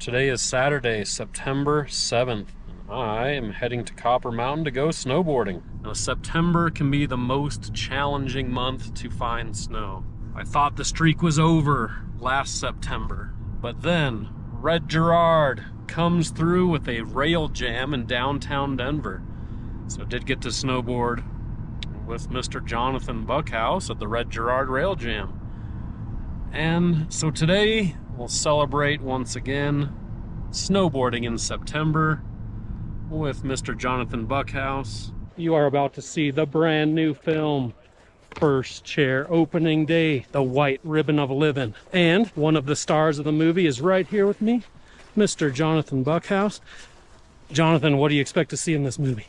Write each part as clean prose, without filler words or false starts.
Today is Saturday, September 7th. I am heading to Copper Mountain to go snowboarding. Now, September can be the most challenging month to find snow. I thought the streak was over last September, but then Red Gerard comes through with a rail jam in downtown Denver. So I did get to snowboard with Mr. Johnathan Buckhouse at the Red Gerard Rail Jam. And so today we'll celebrate once again snowboarding in September with Mr. Johnathan Buckhouse. You are about to see the brand new film, First Chair Opening Day, The White Ribbon of Living. And one of the stars of the movie is right here with me, Mr. Johnathan Buckhouse. Johnathan, what do you expect to see in this movie?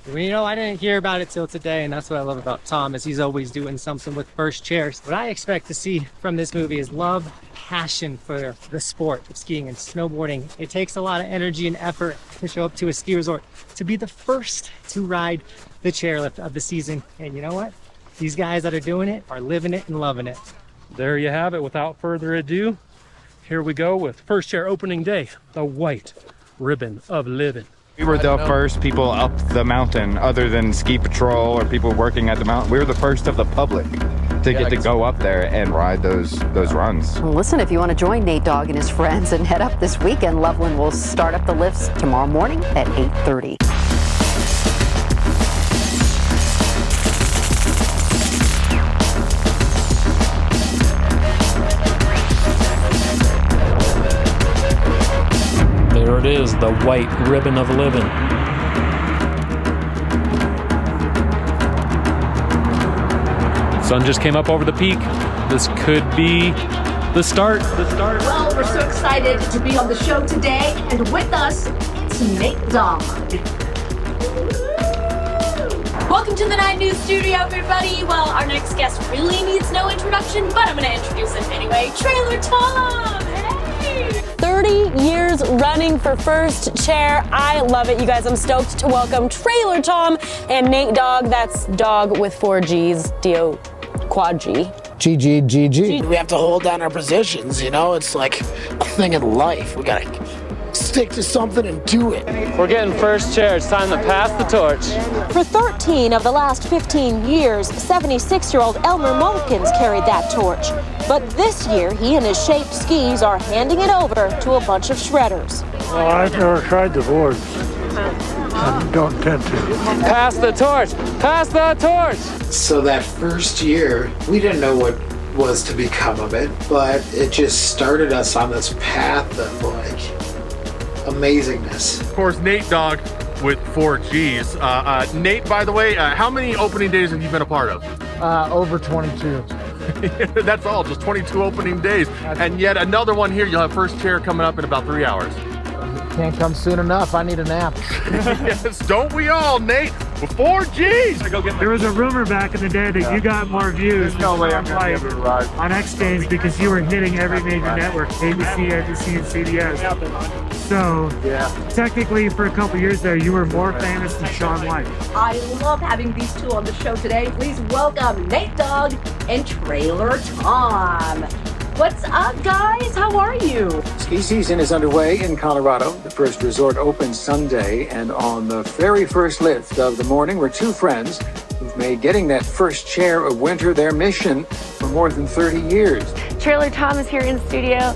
Well, you know, I didn't hear about it till today, and that's what I love about Tom, is he's always doing something with First Chairs. What I expect to see from this movie is love, passion for the sport of skiing and snowboarding. It takes a lot of energy and effort to show up to a ski resort, to be the first to ride the chairlift of the season. And you know what? These guys that are doing it are living it and loving it. There you have it. Without further ado, here we go with First Chair Opening Day, The White Ribbon of Living. We were the first people up the mountain, other than ski patrol or people working at the mountain. We were the first of the public to get to go up there and ride those runs. Well, listen, if you want to join Nate Dogg and his friends and head up this weekend, Loveland will start up the lifts tomorrow morning at 8:30. There it is, the White Ribbon of Living. Sun just came up over the peak. This could be the start. Well, we're so excited to be on the show today, and with us, it's Nate Dogg. Welcome to the 9 News studio, everybody. Well, our next guest really needs no introduction, but I'm going to introduce him anyway. Trailer Tom! Hey! 30 years running for First Chair. I love it, you guys. I'm stoked to welcome Trailer Tom and Nate Dogg. That's dog with 4 G's, D-O quad G. GG. We have to hold down our positions, you know? It's like a thing in life. We gotta stick to something and do it. We're getting First Chair. It's time to pass the torch. For 13 of the last 15 years, 76-year-old Elmer Mulkins carried that torch. But this year, he and his shaped skis are handing it over to a bunch of shredders. Well, I've never tried the boards. I don't intend to. Pass the torch! Pass the torch! So that first year, we didn't know what was to become of it, but it just started us on this path of like amazingness. Of course, Nate Dogg with 4 G's. Nate, by the way, how many opening days have you been a part of? Over 22. That's all, just 22 opening days. And yet another one here, you'll have First Chair coming up in about 3 hours. Can't come soon enough. I need a nap. Yes, don't we all, Nate? With 4 G's! There was a rumor back in the day that you got more views on X Games because you were hitting every major network, ABC, NBC, and CBS. So, technically, for a couple years there, you were more famous than Shaun White. I love having these two on the show today. Please welcome Nate Dogg and Trailer Tom. What's up, guys? How are you? Ski season is underway in Colorado. The first resort opens Sunday, and on the very first lift of the morning were 2 friends who've made getting that first chair of winter their mission for more than 30 years. Trailer Tom is here in studio.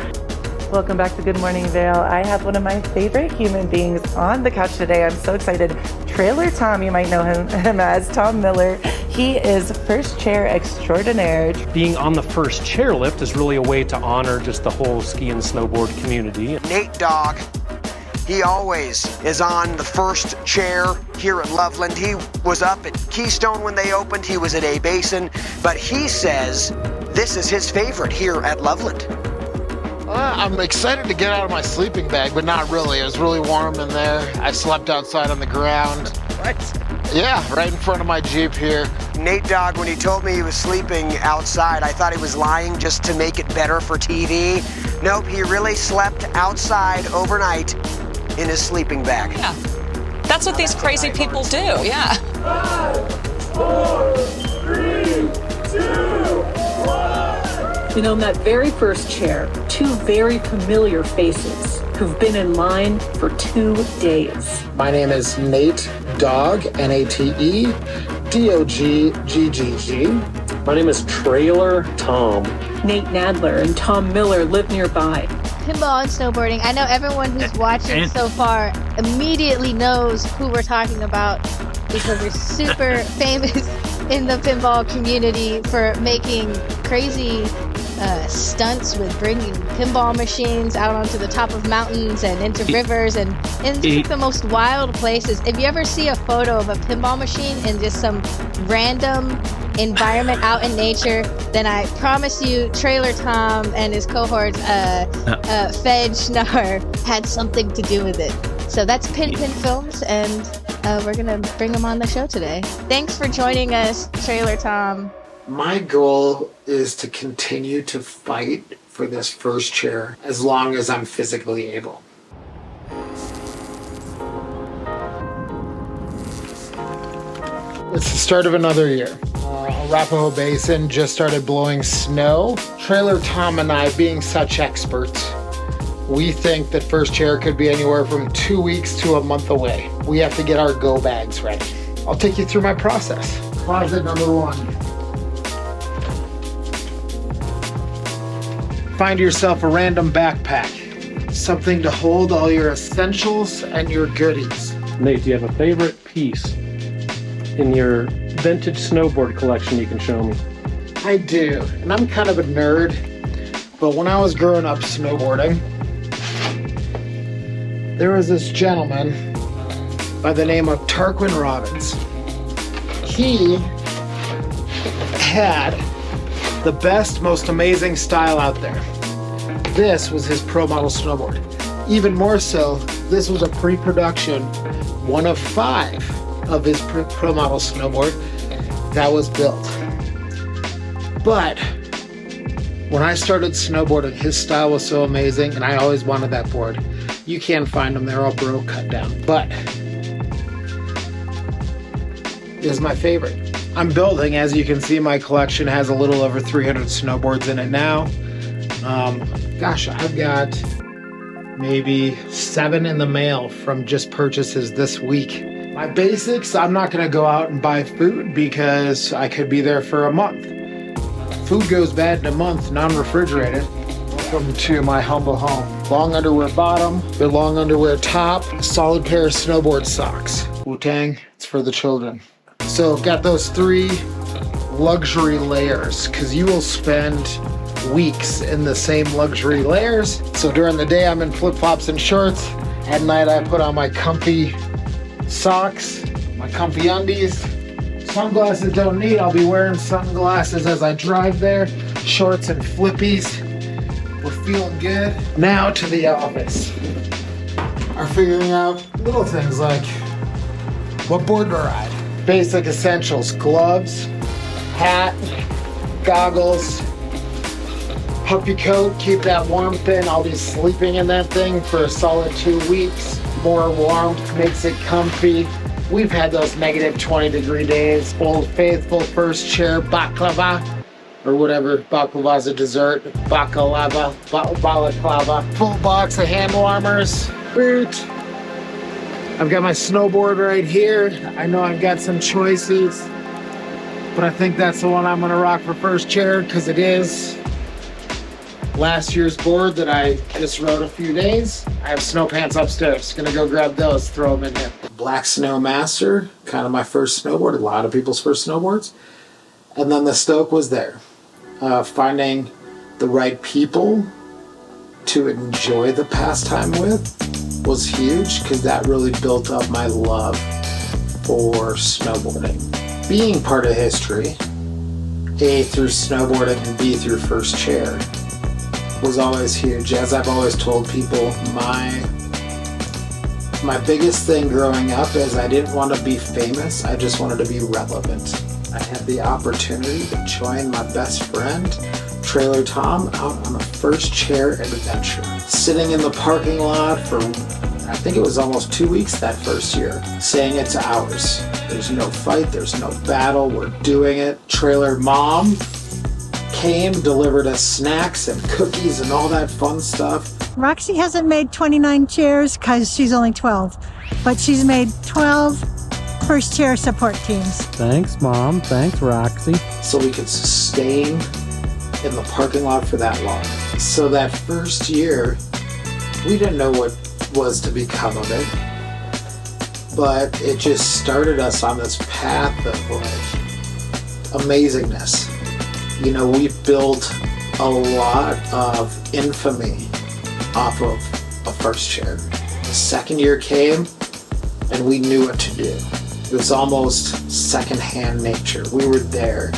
Welcome back to Good Morning Vail. I have one of my favorite human beings on the couch today. I'm so excited. Trailer Tom, you might know him as Tom Miller. He is First Chair extraordinaire. Being on the First Chairlift is really a way to honor just the whole ski and snowboard community. Nate Dogg, he always is on the First Chair here at Loveland. He was up at Keystone when they opened. He was at A Basin, but he says this is his favorite here at Loveland. I'm excited to get out of my sleeping bag, but not really. It was really warm in there. I slept outside on the ground. What? Yeah, right in front of my Jeep here. Nate Dogg, when he told me he was sleeping outside, I thought he was lying just to make it better for TV. Nope, he really slept outside overnight in his sleeping bag. Yeah, that's what these crazy people do, yeah. 5, 4, 3, 2, 1. You know, in that very first chair, 2 very familiar faces who've been in line for 2 days. My name is Nate Dogg, Nate Doggggg. My name is Trailer Tom. Nate Nadler and Tom Miller live nearby. Pinball and snowboarding. I know everyone who's watching so far immediately knows who we're talking about because we're super famous in the pinball community for making crazy stunts with bringing pinball machines out onto the top of mountains and into rivers and into the most wild places. If you ever see a photo of a pinball machine in just some random environment out in nature, then I promise you Trailer Tom and his cohort Fed Schnar had something to do with it. So that's Pin Films, and we're gonna bring them on the show today. Thanks for joining us, Trailer Tom. My goal is to continue to fight for this first chair as long as I'm physically able. It's the start of another year. Arapahoe Basin just started blowing snow. Trailer Tom and I, being such experts, we think that first chair could be anywhere from 2 weeks to a month away. We have to get our go bags ready. I'll take you through my process. Closet number 1. Find yourself a random backpack. Something to hold all your essentials and your goodies. Nate, do you have a favorite piece in your vintage snowboard collection you can show me? I do, and I'm kind of a nerd, but when I was growing up snowboarding, there was this gentleman by the name of Tarquin Robbins. He had the best, most amazing style out there. This was his pro model snowboard. Even more so, this was a pre-production, one of 5 of his pro model snowboard that was built. But when I started snowboarding, his style was so amazing, and I always wanted that board. You can't find them, they're all broke, cut down. But it is my favorite. I'm building, as you can see, my collection has a little over 300 snowboards in it now. Gosh, I've got maybe 7 in the mail from just purchases this week. My basics, I'm not gonna go out and buy food because I could be there for a month. Food goes bad in a month, non-refrigerated. Welcome to my humble home. Long underwear bottom, the long underwear top, a solid pair of snowboard socks. Wu-Tang, it's for the children. So I've got those 3 luxury layers because you will spend weeks in the same luxury layers. So during the day I'm in flip-flops and shorts. At night I put on my comfy socks, my comfy undies. Sunglasses don't need, I'll be wearing sunglasses as I drive there. Shorts and flippies. We're feeling good. Now to the office. Are figuring out little things like what board to ride. Basic essentials, gloves, hat, goggles, puffy coat, keep that warmth in. I'll be sleeping in that thing for a solid 2 weeks. More warmth makes it comfy. We've had those negative 20-degree days. Old Faithful first chair baklava, or whatever. Baklava's a dessert. Balaclava. Full box of hand warmers. Boot. I've got my snowboard right here. I know I've got some choices, but I think that's the one I'm gonna rock for first chair because it is last year's board that I just rode a few days. I have snow pants upstairs. Gonna go grab those, throw them in here. Black Snow Master, kind of my first snowboard, a lot of people's first snowboards. And then the Stoke was there. Finding the right people to enjoy the pastime with was huge because that really built up my love for snowboarding. Being part of history, A through snowboarding and B through first chair, was always huge. As I've always told people, my biggest thing growing up is I didn't want to be famous, I just wanted to be relevant. I had the opportunity to join my best friend, Trailer Tom, out on a first chair adventure. Sitting in the parking lot for, I think it was almost 2 weeks that first year, saying it's ours. There's no fight, there's no battle, we're doing it. Trailer Mom came, delivered us snacks and cookies and all that fun stuff. Roxy hasn't made 29 chairs because she's only 12, but she's made 12 first chair support teams. Thanks, Mom. Thanks, Roxy. So we could sustain in the parking lot for that long. So that first year, we didn't know what was to become of it, but it just started us on this path of like amazingness. You know, we built a lot of infamy off of a first chair. The second year came and we knew what to do. It was almost secondhand nature. We were there.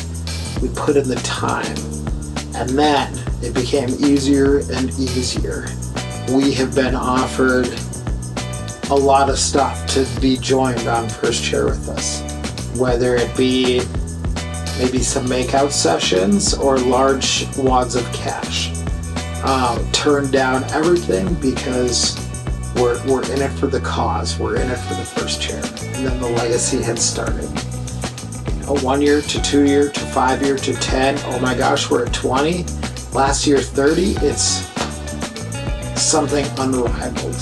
We put in the time. And then it became easier and easier. We have been offered a lot of stuff to be joined on first chair with us. Whether it be maybe some makeout sessions or large wads of cash. Turned down everything because we're in it for the cause. We're in it for the first chair. And then the legacy had started. 1 year to 2 year to 5 year to 10. Oh my gosh, we're at 20. Last year 30. It's something unrivaled.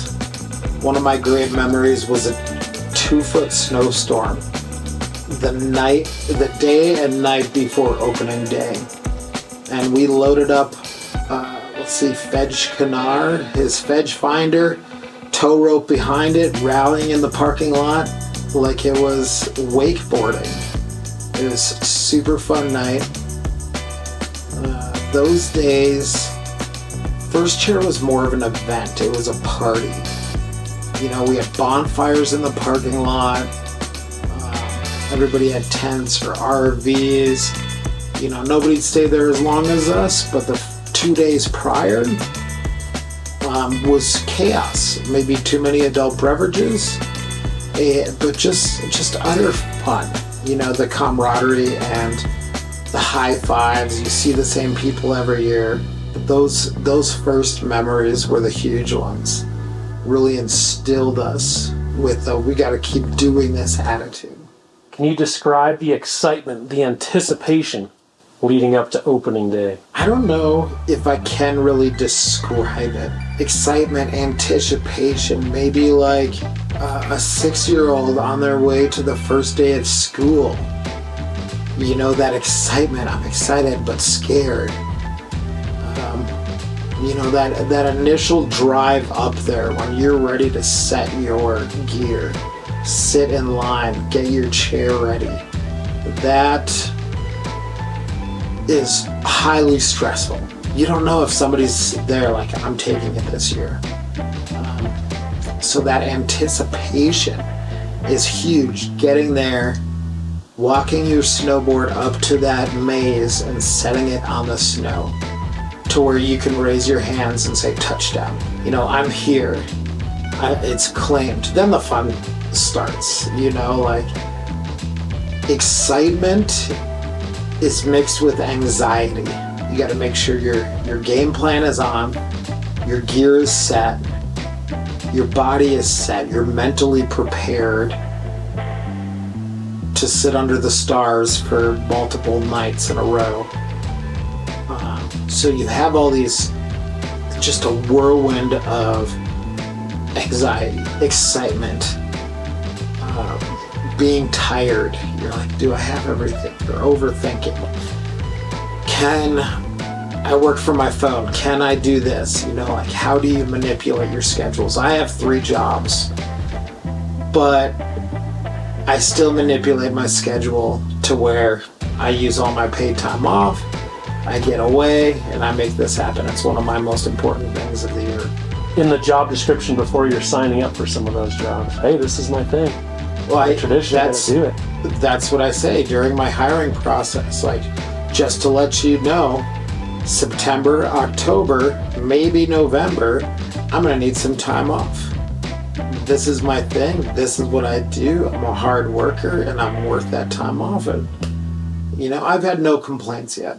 One of my great memories was a 2-foot snowstorm. The day and night before opening day. And we loaded up, Fedge Canar, his Fedge finder, tow rope behind it, rallying in the parking lot like it was wakeboarding. It was a super fun night. Those days, first chair was more of an event. It was a party. You know, we had bonfires in the parking lot. Everybody had tents or RVs. You know, nobody'd stay there as long as us, but the 2 days prior was chaos. Maybe too many adult beverages, but just utter fun. You know, the camaraderie and the high fives. You see the same people every year. But those first memories were the huge ones. Really instilled us with a we got to keep doing this attitude. Can you describe the excitement, the anticipation leading up to opening day? I don't know if I can really describe it. Excitement, anticipation, maybe like a 6-year-old on their way to the first day of school. You know, that excitement. I'm excited but scared. You know, that initial drive up there when you're ready to set your gear, sit in line, get your chair ready. That is highly stressful. You don't know if somebody's there like, I'm taking it this year. So that anticipation is huge. Getting there, walking your snowboard up to that maze and setting it on the snow to where you can raise your hands and say touchdown. You know, I'm here. It's claimed. Then the fun starts, you know, like excitement is mixed with anxiety. You got to make sure your game plan is on, your gear is set, your body is set, you're mentally prepared to sit under the stars for multiple nights in a row. So you have all these, just a whirlwind of anxiety, excitement, being tired. You're like, do I have everything? You're overthinking. Can I work from my phone? Can I do this? You know, like, how do you manipulate your schedules? I have 3 jobs, but I still manipulate my schedule to where I use all my paid time off, I get away, and I make this happen. It's one of my most important things of the year. In the job description before you're signing up for some of those jobs, hey, this is my thing. Well, That's what I say during my hiring process. Like, just to let you know, September, October, maybe November, I'm gonna need some time off. This is my thing. This is what I do. I'm a hard worker and I'm worth that time off. And, you know, I've had no complaints yet.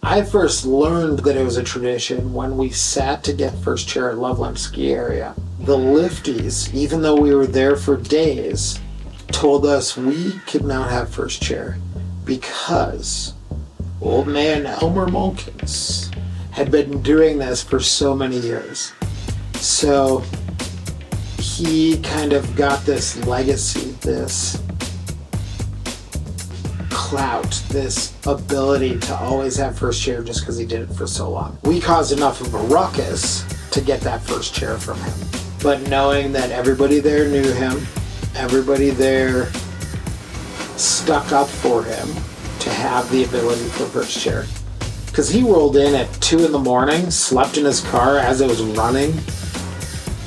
I first learned that it was a tradition when we sat to get first chair at Loveland Ski Area. The lifties, even though we were there for days, told us we could not have first chair because old man Elmer Mulkins had been doing this for so many years. So he kind of got this legacy, this clout, this ability to always have first chair just because he did it for so long. We caused enough of a ruckus to get that first chair from him. But knowing that everybody there knew him, everybody there stuck up for him to have the ability for first chair. Because he rolled in at 2 in the morning, slept in his car as it was running,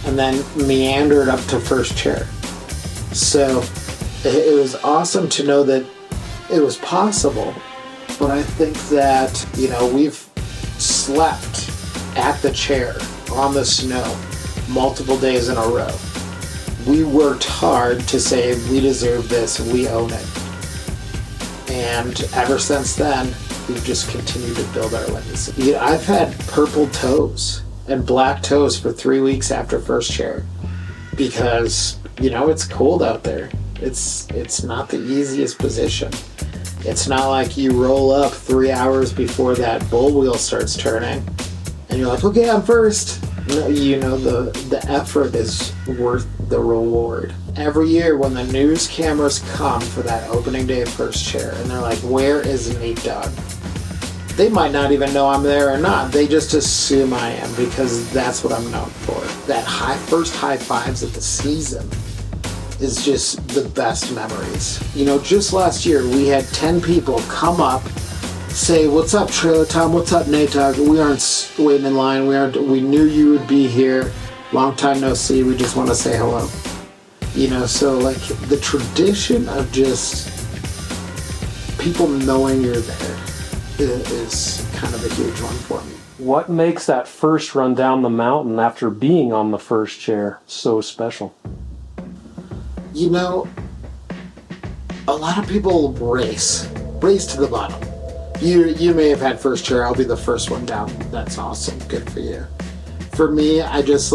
and then meandered up to first chair. So it was awesome to know that it was possible. But I think that, we've slept at the chair on the snow multiple days in a row. We worked hard to say we deserve this, we own it. And ever since then, we've just continued to build our legacy. I've had purple toes and black toes for 3 weeks after first chair because, it's cold out there. It's not the easiest position. It's not like you roll up 3 hours before that bull wheel starts turning and you're like, okay, I'm first. No, the effort is worth the reward. Every year when the news cameras come for that opening day of first chair and they're like, where is Nate Dogg? They might not even know I'm there or not. They just assume I am because that's what I'm known for. That first high fives of the season is just the best memories. Just last year we had 10 people come up, say, what's up, Trailer Tom? What's up, Nate Dogg? We aren't waiting in line. We knew you would be here. Long time no see. We just want to say hello. So like the tradition of just people knowing you're there is kind of a huge one for me. What makes that first run down the mountain after being on the first chair so special? A lot of people race to the bottom. You may have had first chair, I'll be the first one down. That's awesome, good for you. For me, I just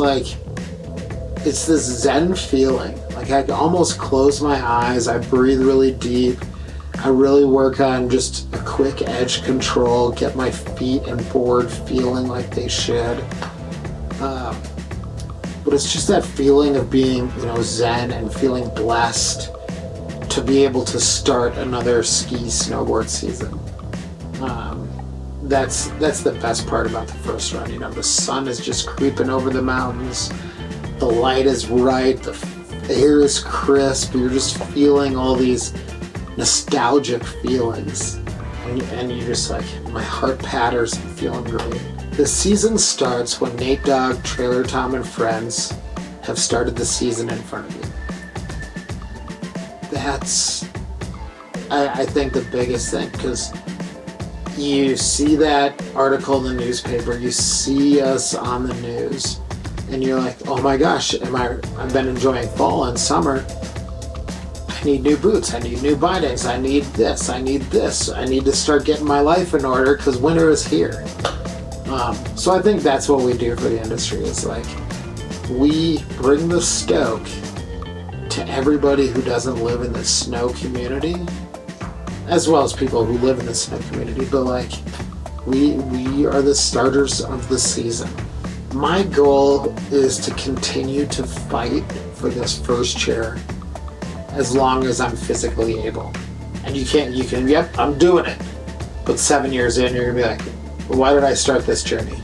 it's this zen feeling. Like I almost close my eyes, I breathe really deep. I really work on just a quick edge control, get my feet and board feeling like they should. But it's just that feeling of being, zen and feeling blessed to be able to start another ski snowboard season. That's the best part about the first run. The sun is just creeping over the mountains. The light is right. The air is crisp. You're just feeling all these nostalgic feelings. And you're just like, my heart patters and feeling great. The season starts when Nate Dogg, Trailer Tom, and friends have started the season in front of you. That's, I think, the biggest thing, because you see that article in the newspaper, you see us on the news, and you're like, oh my gosh, I've been enjoying fall and summer. I need new boots, I need new bindings, I need this, I need to start getting my life in order because winter is here. So I think that's what we do for the industry. It's like we bring the stoke to everybody who doesn't live in the snow community, as well as people who live in the snow community, but we are the starters of the season. My goal is to continue to fight for this first chair as long as I'm physically able. And you can, yep, I'm doing it. But 7 years in, you're gonna be like, well, why did I start this journey?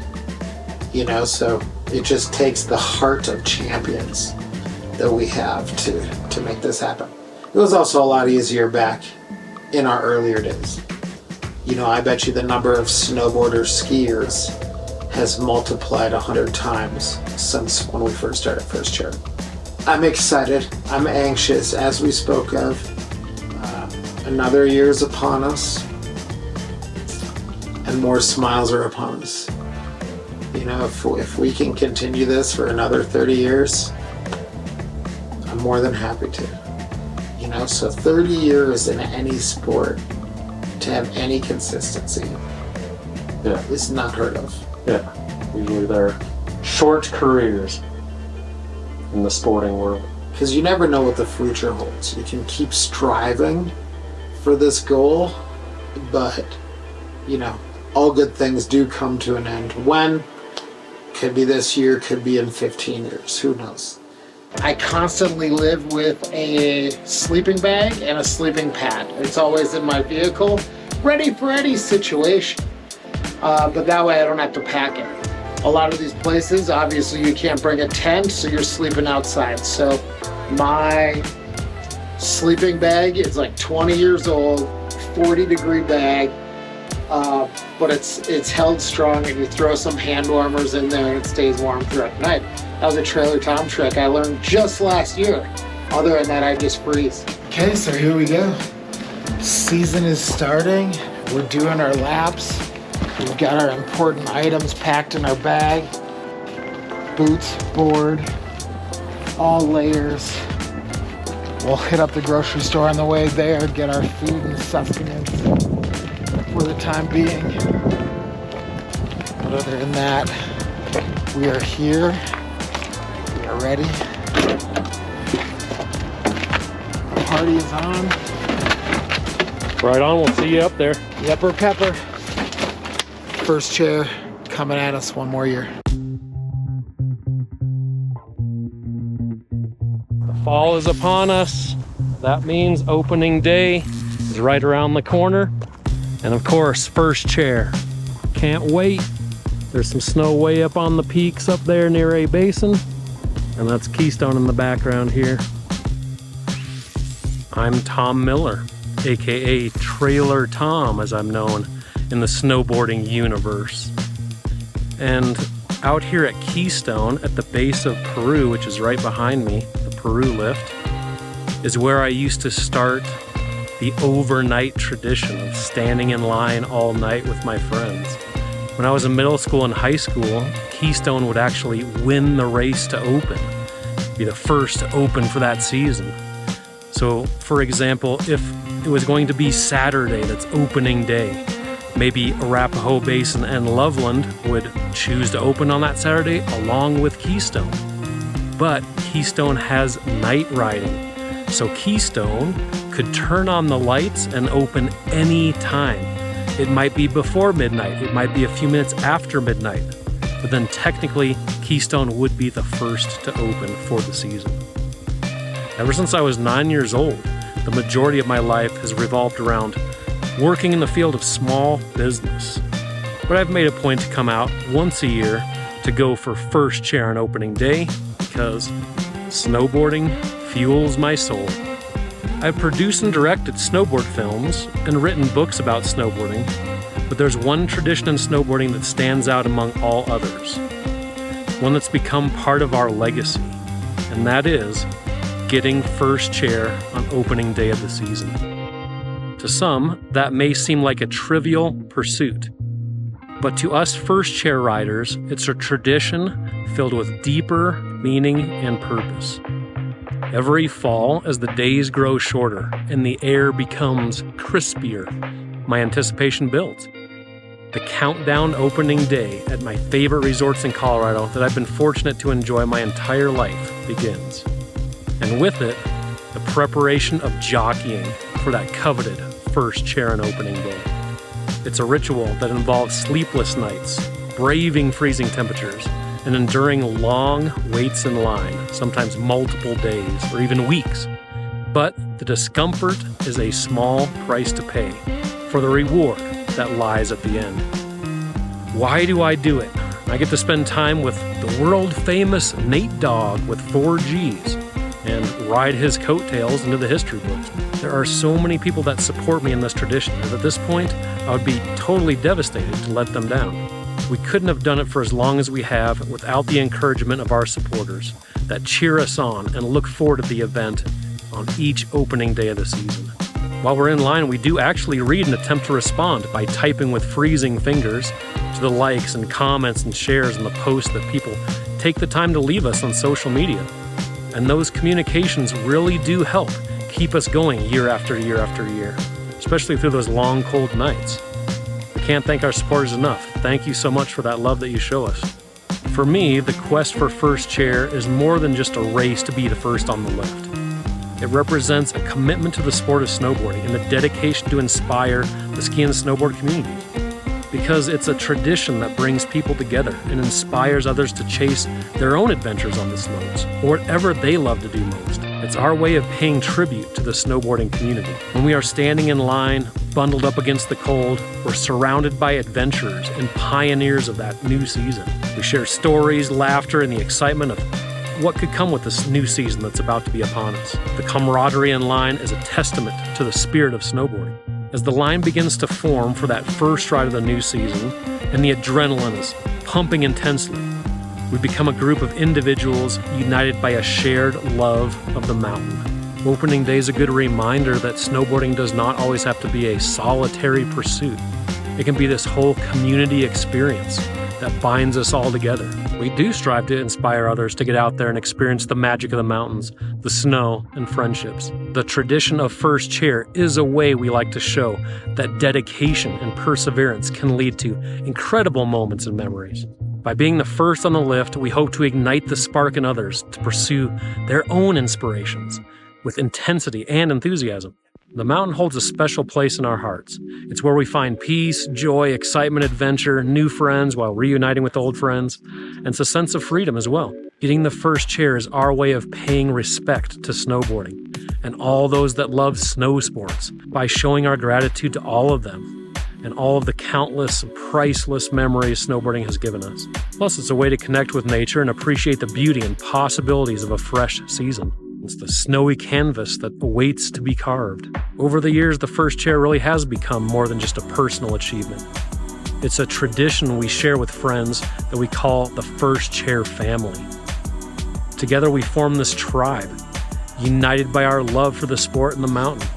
So it just takes the heart of champions that we have to make this happen. It was also a lot easier back in our earlier days. I bet you the number of snowboarders, skiers has multiplied 100 times since when we first started first chair. I'm excited, I'm anxious, as we spoke of. Another year is upon us, and more smiles are upon us. If we can continue this for another 30 years, I'm more than happy to. So 30 years in any sport to have any consistency is not heard of. Yeah, usually they're short careers in the sporting world. Because you never know what the future holds. You can keep striving for this goal, but, all good things do come to an end. When? Could be this year, could be in 15 years, who knows. I constantly live with a sleeping bag and a sleeping pad. It's always in my vehicle, ready for any situation. But that way I don't have to pack it. A lot of these places, obviously you can't bring a tent, so you're sleeping outside. So my sleeping bag is like 20 years old, 40-degree bag, but it's held strong, and you throw some hand warmers in there and it stays warm throughout the night. That was a Trailer Tom trick I learned just last year. Other than that, I just freeze. Okay, so here we go. Season is starting. We're doing our laps. We've got our important items packed in our bag. Boots, board, all layers. We'll hit up the grocery store on the way there, get our food and sustenance for the time being. But other than that, we are here. We are ready. The party is on. Right on, we'll see you up there. Yepper pepper. First chair coming at us one more year. The fall is upon us. That means opening day is right around the corner. And of course, first chair. Can't wait. There's some snow way up on the peaks up there near A Basin. And that's Keystone in the background here. I'm Tom Miller, aka Trailer Tom, as I'm known in the snowboarding universe. And out here at Keystone, at the base of Peru, which is right behind me, the Peru lift, is where I used to start the overnight tradition of standing in line all night with my friends. When I was in middle school and high school, Keystone would actually win the race to open, be the first to open for that season. So, for example, if it was going to be Saturday, that's opening day, maybe Arapahoe Basin and Loveland would choose to open on that Saturday along with Keystone. But Keystone has night riding, so Keystone could turn on the lights and open any time. It might be before midnight, it might be a few minutes after midnight, but then technically Keystone would be the first to open for the season. Ever since I was 9 years old, the majority of my life has revolved around working in the field of small business. But I've made a point to come out once a year to go for first chair on opening day because snowboarding fuels my soul. I've produced and directed snowboard films and written books about snowboarding, but there's one tradition in snowboarding that stands out among all others. One that's become part of our legacy, and that is getting first chair on opening day of the season. To some, that may seem like a trivial pursuit, but to us first chair riders, it's a tradition filled with deeper meaning and purpose. Every fall, as the days grow shorter and the air becomes crispier, my anticipation builds. The countdown opening day at my favorite resorts in Colorado that I've been fortunate to enjoy my entire life begins. And with it, the preparation of jockeying for that coveted first chair on opening day. It's a ritual that involves sleepless nights, braving freezing temperatures, and enduring long waits in line, sometimes multiple days or even weeks. But the discomfort is a small price to pay for the reward that lies at the end. Why do I do it? I get to spend time with the world-famous Nate Dogg with 4 Gs and ride his coattails into the history books. There are so many people that support me in this tradition that at this point, I would be totally devastated to let them down. We couldn't have done it for as long as we have without the encouragement of our supporters that cheer us on and look forward to the event on each opening day of the season. While we're in line, we do actually read and attempt to respond by typing with freezing fingers to the likes and comments and shares and the posts that people take the time to leave us on social media. And those communications really do help keep us going year after year after year, especially through those long, cold nights. We can't thank our supporters enough. Thank you so much for that love that you show us. For me, the quest for first chair is more than just a race to be the first on the lift. It represents a commitment to the sport of snowboarding and a dedication to inspire the ski and snowboard community. because it's a tradition that brings people together and inspires others to chase their own adventures on the slopes, or whatever they love to do most. It's our way of paying tribute to the snowboarding community. When we are standing in line, bundled up against the cold, we're surrounded by adventurers and pioneers of that new season. We share stories, laughter, and the excitement of what could come with this new season that's about to be upon us. The camaraderie in line is a testament to the spirit of snowboarding. As the line begins to form for that first ride of the new season, and the adrenaline is pumping intensely, we become a group of individuals united by a shared love of the mountain. Opening day is a good reminder that snowboarding does not always have to be a solitary pursuit. It can be this whole community experience that binds us all together. We do strive to inspire others to get out there and experience the magic of the mountains, the snow, and friendships. The tradition of first chair is a way we like to show that dedication and perseverance can lead to incredible moments and memories. By being the first on the lift, we hope to ignite the spark in others to pursue their own inspirations with intensity and enthusiasm. The mountain holds a special place in our hearts. It's where we find peace, joy, excitement, adventure, new friends while reuniting with old friends, and it's a sense of freedom as well. Getting the first chair is our way of paying respect to snowboarding and all those that love snow sports by showing our gratitude to all of them and all of the countless, priceless memories snowboarding has given us. Plus, it's a way to connect with nature and appreciate the beauty and possibilities of a fresh season. It's the snowy canvas that awaits to be carved. Over the years, the first chair really has become more than just a personal achievement. It's a tradition we share with friends that we call the first chair family. Together we form this tribe, united by our love for the sport and the mountain.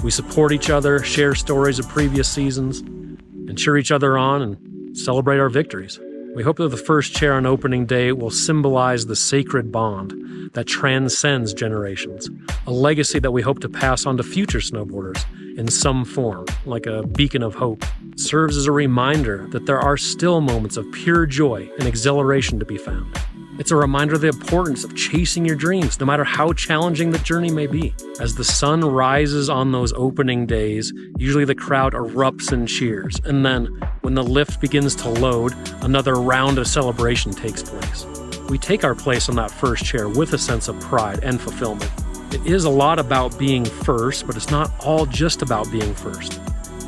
We support each other, share stories of previous seasons, and cheer each other on and celebrate our victories. We hope that the first chair on opening day will symbolize the sacred bond that transcends generations, a legacy that we hope to pass on to future snowboarders in some form, like a beacon of hope. It serves as a reminder that there are still moments of pure joy and exhilaration to be found. It's a reminder of the importance of chasing your dreams, no matter how challenging the journey may be. As the sun rises on those opening days, usually the crowd erupts in cheers, and then, when the lift begins to load, another round of celebration takes place. We take our place on that first chair with a sense of pride and fulfillment. It is a lot about being first, but it's not all just about being first.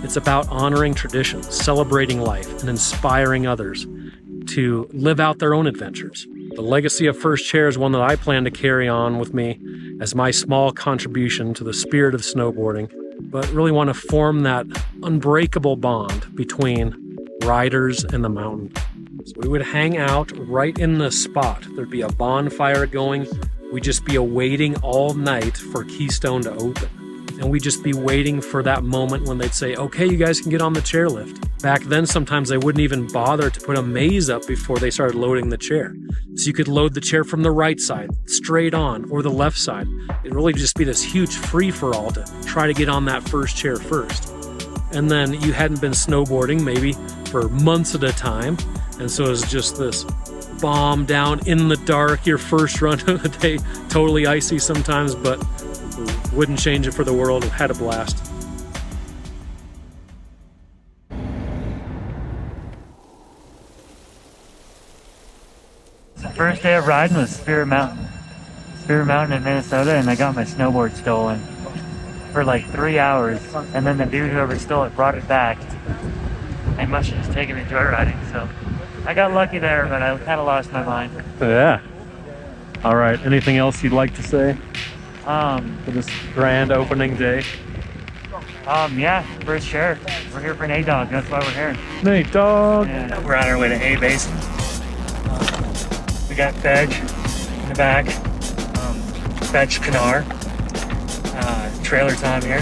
It's about honoring traditions, celebrating life, and inspiring others to live out their own adventures. The legacy of first chair is one that I plan to carry on with me as my small contribution to the spirit of snowboarding, but really want to form that unbreakable bond between riders and the mountain. So we would hang out right in the spot. There'd be a bonfire going. We'd just be awaiting all night for Keystone to open. And we'd just be waiting for that moment when they'd say, okay, you guys can get on the chairlift. Back then, sometimes they wouldn't even bother to put a maze up before they started loading the chair. So you could load the chair from the right side, straight on, or the left side. It'd really just be this huge free-for-all to try to get on that first chair first. And then you hadn't been snowboarding maybe for months at a time. And so it was just this bomb down in the dark, your first run of the day, totally icy sometimes, but wouldn't change it for the world. Had a blast. The first day of riding was Spirit Mountain in Minnesota, and I got my snowboard stolen for like 3 hours, and then the dude whoever stole it brought it back. I must have just taken it joyriding, so I got lucky there, but I kind of lost my mind. Yeah. All right. Anything else you'd like to say for this grand opening day? Yeah, first chair. We're here for Nate Dog. That's why we're here. Nate Dog. Yeah, we're on our way to A Base. We got Veg in the back. Veg Canar. Trailer Tom here.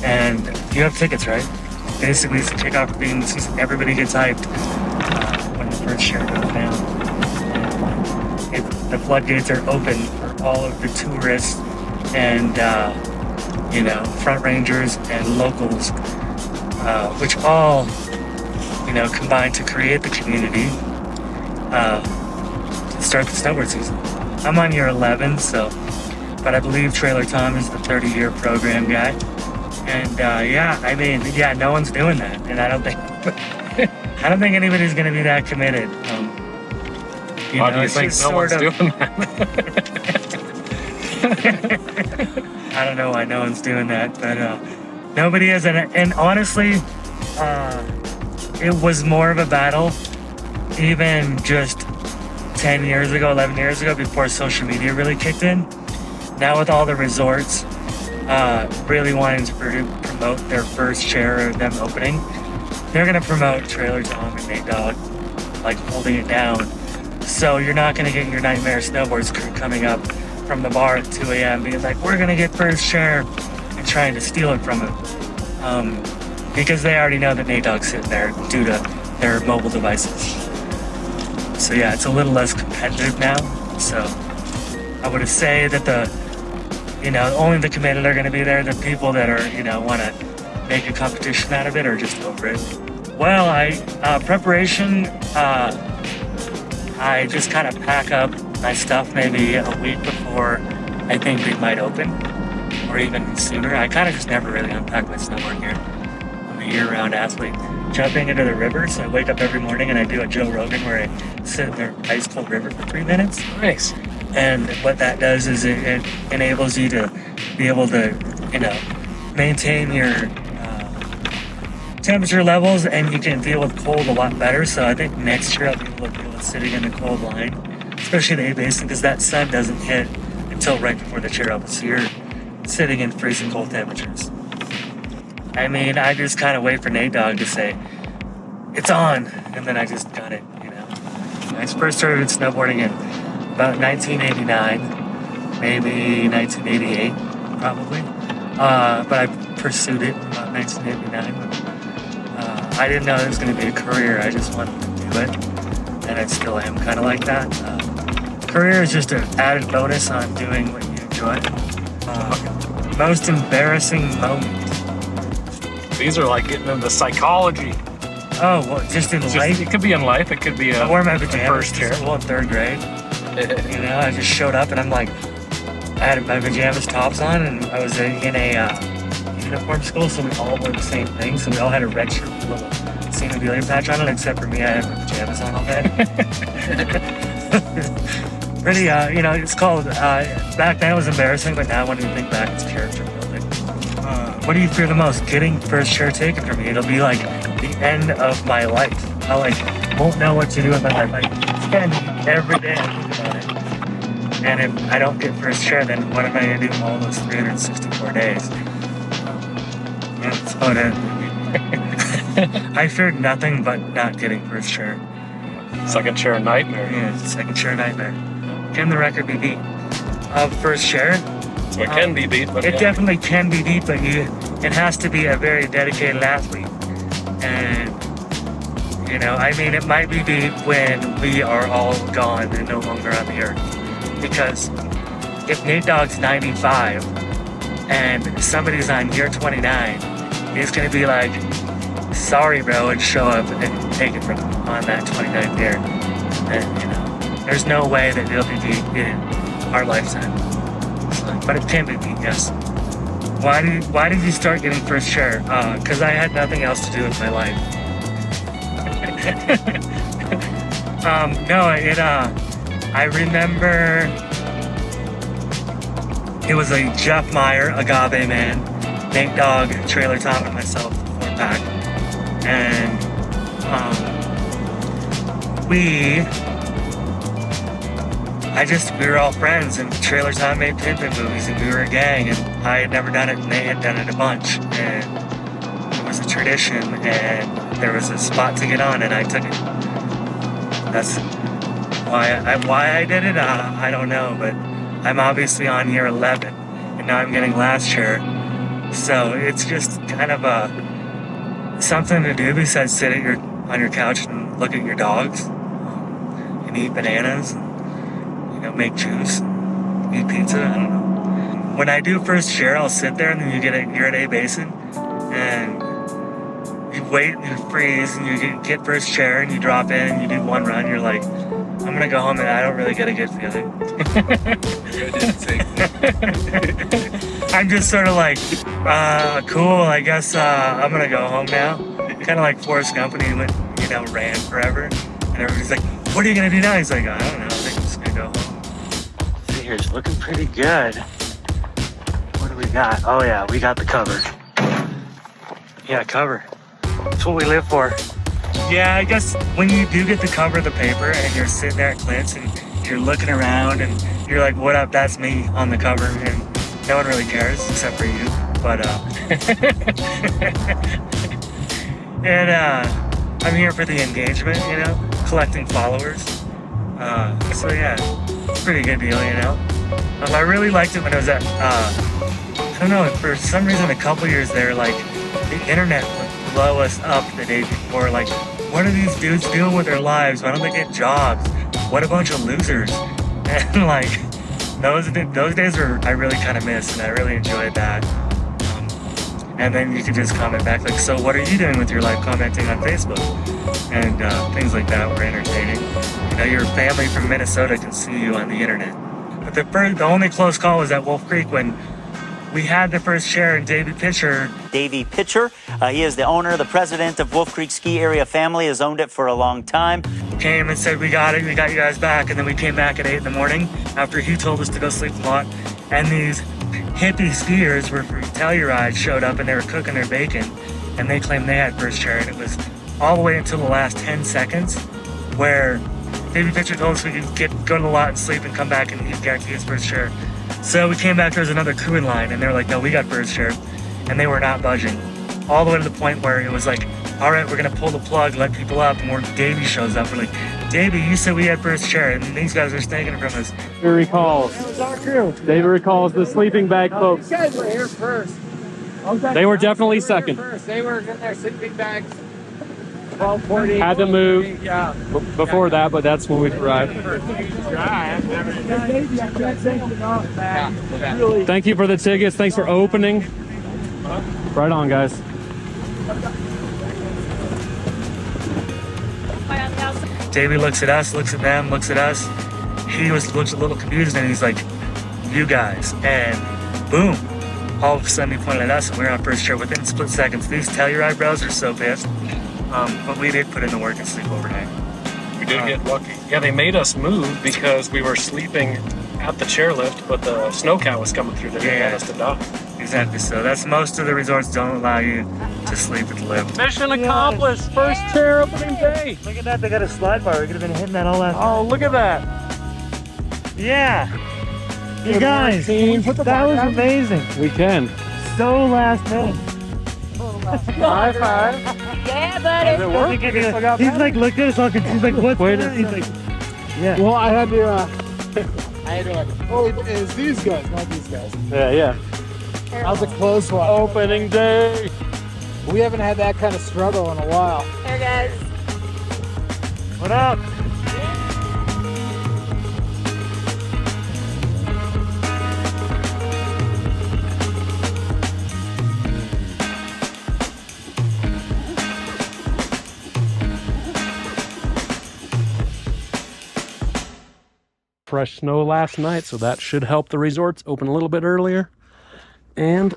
And you have tickets, right? Basically, it's the kickoff of being the season. Everybody gets hyped when the first chair goes down. The floodgates are open for all of the tourists and front rangers and locals, which all combine to create the community to start the snowboard season. I'm on year 11, but I believe Trailer Tom is the 30-year program guy. And no one's doing that, and I don't think I don't think anybody's going to be that committed. Why do you think no one's doing that? I don't know why no one's doing that, but nobody is. And honestly, it was more of a battle even just 10 years ago, 11 years ago, before social media really kicked in. Now with all the resorts really wanting to promote their first chair of them opening, they're going to promote Trailer Tom and Nate Dogg, like holding it down. So you're not going to get your Nightmare Snowboards crew coming up from the bar at 2 a.m. being like, we're going to get first chair, and trying to steal it from them. Because they already know that Nate Dogg's sitting there due to their mobile devices. So yeah, it's a little less competitive now. So I would say that only the committed are going to be there. The people that are, want to make a competition out of it are just over it. Well, preparation, I just kind of pack up my stuff maybe a week before I think we might open, or even sooner. I kind of just never really unpack my snowboard gear. I'm a year-round athlete. Jumping into the river, so I wake up every morning and I do a Joe Rogan where I sit in the ice cold river for 3 minutes. Nice. And what that does is it enables you to be able to, maintain your temperature levels, and you can deal with cold a lot better. So I think next year I'll be able to deal with sitting in the cold line, especially the A basin, because that sun doesn't hit until right before the chair opens. So you're sitting in freezing cold temperatures. I mean, I just kind of wait for Nate Dogg to say, it's on, and then I just got it, I first started snowboarding in about 1989, maybe 1988, probably. But I pursued it in about 1989. I didn't know it was going to be a career. I just wanted to do it, and I still am kind of like that. Career is just an added bonus on doing what you enjoy. Most embarrassing moment. These are like getting into psychology. Oh, well, just in life? It could be in life. It could be I wore my pajamas first chair. to school in 3rd grade. I just showed up and I'm like, I had my pajamas tops on, and I was in a uniform school, so we all wore the same thing. So we all had a red shirt with a little Senior patch on it, except for me, I had my pajamas on all day. Pretty, it's called, back then it was embarrassing, but now when you think back, it's character building. What do you fear the most? Getting first chair taken from me. It'll be like the end of my life. I won't know what to do with my life. I spend every day thinking about it. And if I don't get first chair, then what am I going to do all those 364 days? That's about it. I feared nothing but not getting first chair. Second chair nightmare. Yeah, second chair nightmare. Can the record be beat? First chair? So it can be beat, but it definitely can be beat, but it has to be a very dedicated athlete. And it might be beat when we are all gone and no longer on the earth. Because if Nate Dogg's 95 and somebody's on year 29, he's gonna be like, sorry bro, and show up and take it from him on that 29th year. And there's no way that it'll be beat in our lifetime. But it can be beat, yes. Why did you start getting first chair? Because I had nothing else to do with my life. I remember it was a Jeff Meyer, Agave Man, Nate Dogg, Trailer Tom, and myself, 4-pack. And we were all friends, and Trailer Tom made Pimpin' movies, and we were a gang, and I had never done it, and they had done it a bunch, and it was a tradition, and there was a spot to get on, and I took it. That's why I did it, I don't know, but I'm obviously on year 11, and now I'm getting last chair, so it's just kind of something to do besides sit on your couch and look at your dogs, and eat bananas, and make juice, eat pizza, I don't know. When I do first chair, I'll sit there, and then you're at A basin, and you wait and you freeze, and you get first chair, and you drop in, and you do one run, you're like, I'm gonna go home, and I don't really get a good feeling. I'm just sort of like, cool, I guess I'm gonna go home now. Kind of like Forrest Gump when he went, you know, ran forever. And everybody's like, what are you gonna do now? He's like, I don't know, I think I'm just gonna go home. See here, it's looking pretty good. What do we got? Oh yeah, we got the cover. Yeah, cover. That's what we live for. Yeah, I guess when you do get the cover of the paper and you're sitting there at Clint's and you're looking around and you're like, what up, that's me on the cover, and no one really cares except for you. But and I'm here for the engagement, you know, collecting followers. So yeah, pretty good deal, you know. I really liked it when I was at, I don't know, for some reason a couple years there, like, the internet would blow us up the day before, like, what are these dudes doing with their lives? Why don't they get jobs? What a bunch of losers. And like, those days were, I really kind of miss, and I really enjoyed that. And then you could just comment back like, so what are you doing with your life, commenting on Facebook? And things like that were entertaining. You know, your family from Minnesota can see you on the internet. But the only close call was at Wolf Creek when we had the first chair, and Davey Pitcher. Davey Pitcher, he is the owner, the president of Wolf Creek Ski Area Family, has owned it for a long time. Came and said, we got it, we got you guys back. And then we came back at 8 in the morning after he told us to go sleep a lot. And these hippie skiers were from Telluride showed up and they were cooking their bacon. And they claimed they had first chair. And it was all the way until the last 10 seconds where Davey Pitcher told us we could go to the lot and sleep and come back and he'd guarantee us first chair. So we came back, there was another crew in line, and they were like, no, we got first chair. And they were not budging. All the way to the point where it was like, all right, we're going to pull the plug, let people up, and Davey shows up. We're like, Davey, you said we had first chair, and these guys are taking it from us. He recalls. That was our crew. Davey recalls the sleeping bag folks. You guys were here first. They were definitely second. They were in their sleeping bags. 12:40. Had to move Yeah. before that, but that's when we arrived. Thank you for the tickets. Thanks for opening. Right on, guys. Davey looks at us, looks at them, looks at us. He looks a little confused, and he's like, you guys. And boom, all of a sudden he pointed at us, and we were on first chair within split seconds. These Telluride bros are so pissed. But we did put in the work and sleep overnight. We did get lucky. Yeah, they made us move because we were sleeping at the chairlift, but the snowcat was coming through. They didn't want us to dock. Exactly. So that's most of the resorts don't allow you to sleep at the lift. Mission accomplished. First chair opening day. Look at that. They got a slide bar. We could have been hitting that all last Oh, look at that. Yeah. You guys, that was amazing. We can. So last minute. High five. Yeah, buddy. Does it work? He's like, look at us all confused. He's like, what's that? He's like, yeah. Well, I had to like, oh, it's these guys, not these guys. Yeah. That was a close one. Opening day. We haven't had that kind of struggle in a while. Here, guys. What up? Fresh snow last night, so that should help the resorts open a little bit earlier. And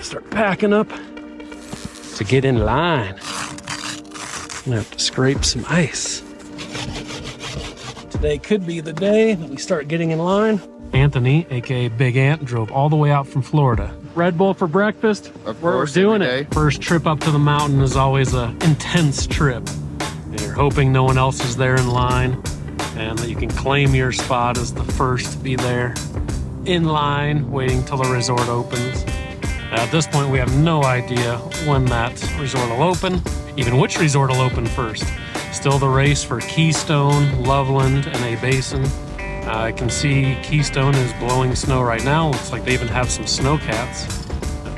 start packing up to get in line. I'm gonna have to scrape some ice. Today could be the day that we start getting in line. Anthony, aka Big Ant, drove all the way out from Florida. Red Bull for breakfast. Of We're course, doing every it. day. First trip up to the mountain is always an intense trip. And you're hoping no one else is there in line, and that you can claim your spot as the first to be there in line, waiting till the resort opens. At this point, we have no idea when that resort will open, even which resort will open first. Still the race for Keystone, Loveland, and A Basin. I can see Keystone is blowing snow right now. Looks like they even have some snowcats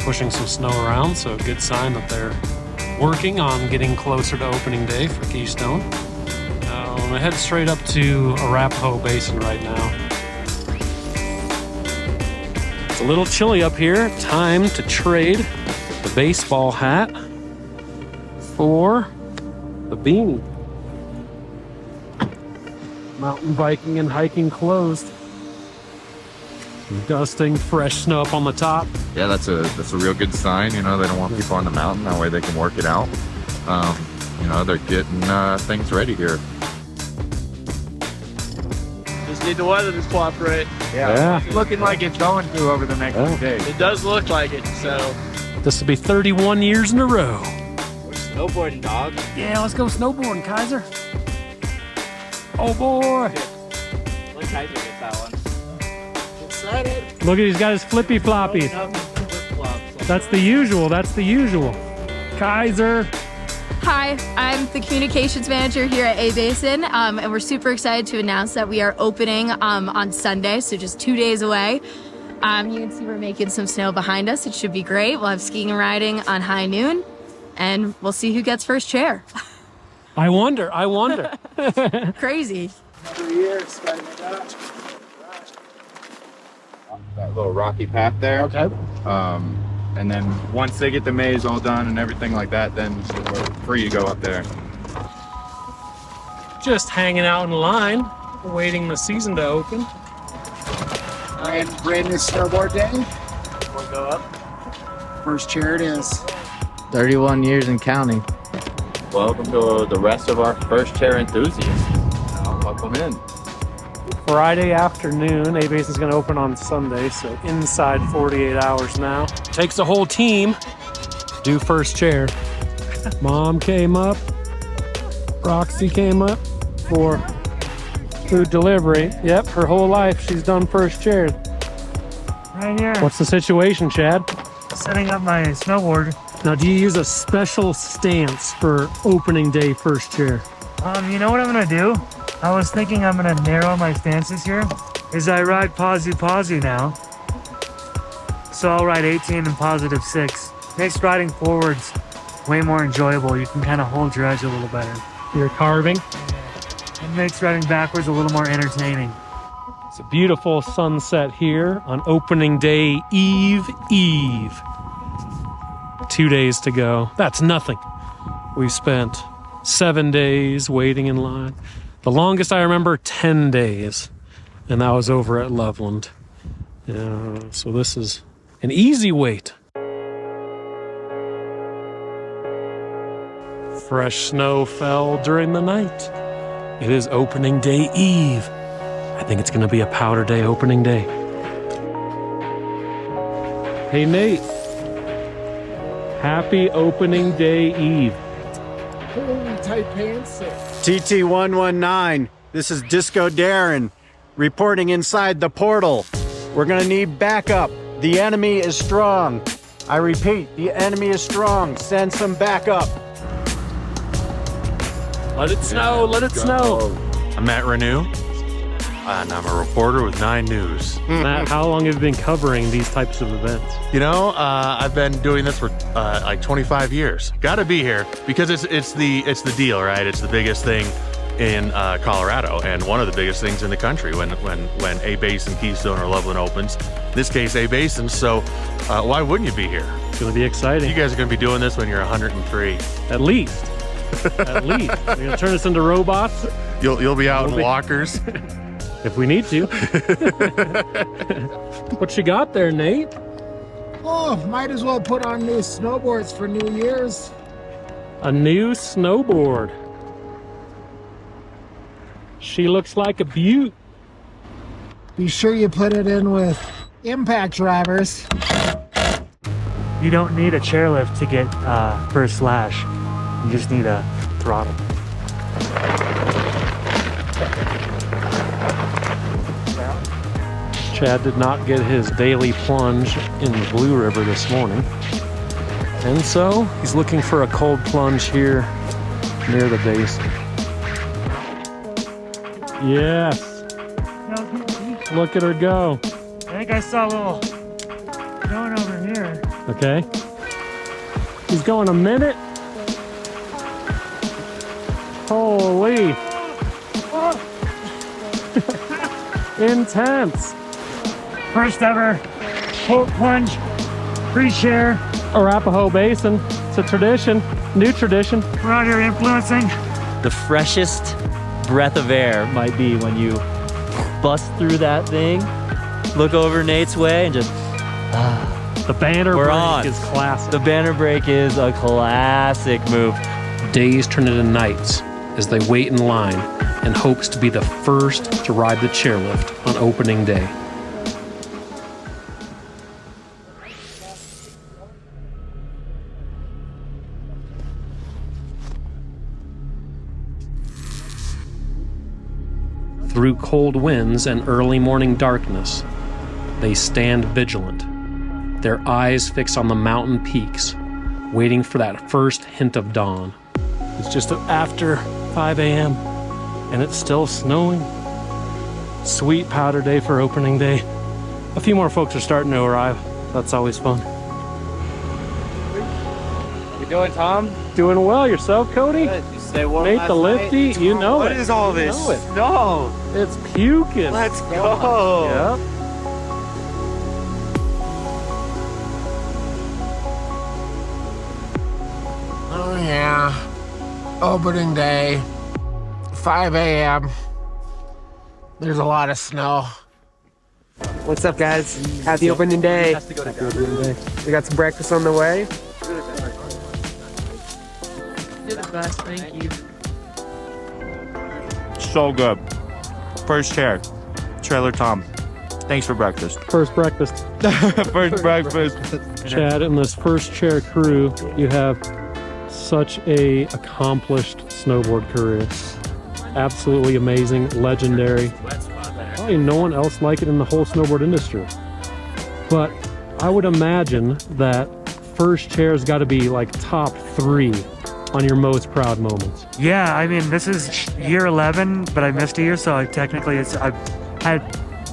pushing some snow around, so a good sign that they're working on getting closer to opening day for Keystone. I'm gonna head straight up to Arapahoe Basin right now. It's a little chilly up here. Time to trade the baseball hat for the beanie. Mountain biking and hiking closed. Dusting fresh snow up on the top. Yeah, that's a real good sign. You know, they don't want people on the mountain. That way they can work it out. You know, they're getting things ready here. Just need the weather to cooperate. Yeah. It's looking like it's going to over the next few days. It does look like it, so. This will be 31 years in a row. We're snowboarding, dog. Yeah, let's go snowboarding, Kaiser. Oh boy. Let Kaiser get that one. Excited. Look at, he's got his flippy floppies. That's the usual, that's the usual. Kaiser. Hi, I'm the communications manager here at A-Basin, and we're super excited to announce that we are opening on Sunday, so just 2 days away. You can see we're making some snow behind us. It should be great. We'll have skiing and riding on high noon, and we'll see who gets first chair. I wonder. Crazy. Another year, excited about That little rocky path there. Okay. And then once they get the maze all done and everything like that, then we're free to go up there. Just hanging out in line, waiting the season to open. Brand new snowboard day. We'll go up. First chair it is. 31 years and counting. Welcome to the rest of our first chair enthusiasts. Welcome in. Friday afternoon. A-Basin's going to open on Sunday, so inside 48 hours now. Takes a whole team to do first chair. Mom came up. Roxy came up for food delivery. Yep, her whole life she's done first chair. Right here. What's the situation, Chad? Setting up my snowboard. Now, do you use a special stance for opening day first chair? You know what I'm gonna do? I was thinking I'm gonna narrow my stances here. Is I ride posi now. So I'll ride 18 and positive 6. Makes riding forwards way more enjoyable. You can kind of hold your edge a little better. You're carving? It makes riding backwards a little more entertaining. It's a beautiful sunset here on opening day eve. 2 days to go. That's nothing. We spent 7 days waiting in line. The longest I remember, 10 days. And that was over at Loveland. So this is an easy wait. Fresh snow fell during the night. It is opening day eve. I think it's going to be a powder day opening day. Hey, Nate. Happy opening day eve. Holy tight pants. TT119, this is Disco Darren, reporting inside the portal. We're gonna need backup. The enemy is strong. I repeat, the enemy is strong. Send some backup. Let it snow, let it snow. I'm Matt Renew, and I'm a reporter with 9 News. Matt, how long have you been covering these types of events? You know, I've been doing this for like 25 years. Got to be here because it's the deal, right? It's the biggest thing in Colorado, and one of the biggest things in the country when A-Basin, Keystone, or Loveland opens. In this case, A-Basin. So why wouldn't you be here? It's going to be exciting. You guys are going to be doing this when you're 103. At least. At least. You're going to turn us into robots? You'll be out in walkers. If we need to. What you got there, Nate? Oh, might as well put on new snowboards for New Year's. A new snowboard. She looks like a beaut. Be sure you put it in with impact drivers. You don't need a chairlift to get first slash. You just need a throttle. Chad did not get his daily plunge in the Blue River this morning. And so he's looking for a cold plunge here near the base. Yes. Look at her go. I think I saw a little going over here. Okay. He's going a minute. Holy. Intense. First ever cold plunge, pre-chair. Arapahoe Basin. It's a tradition, new tradition. We're out here influencing. The freshest breath of air might be when you bust through that thing, look over Nate's way, and just the banner break is classic. The banner break is a classic move. Days turn into nights as they wait in line in hopes to be the first to ride the chairlift on opening day. Through cold winds and early morning darkness, they stand vigilant, their eyes fixed on the mountain peaks, waiting for that first hint of dawn. It's just after 5 a.m. and it's still snowing. Sweet powder day for opening day. A few more folks are starting to arrive. That's always fun. You doing, Tom? Doing well. Yourself, Cody? Good. You stay warm Nate last the Lifty, night? you know What it. is all this? You know it. No. It's puking. Let's go. Yep. Oh yeah, opening day, 5 a.m. There's a lot of snow. What's up, guys? Happy opening day. We got some breakfast on the way. You're the best, thank you. So good. First chair. Trailer Tom. Thanks for breakfast. First breakfast. First breakfast. Chad, in this first chair crew, you have such a accomplished snowboard career. Absolutely amazing, legendary. Probably no one else like it in the whole snowboard industry. But I would imagine that first chair's got to be like top 3 on your most proud moments. Yeah, I mean, this is year 11, but I missed a year, so I've had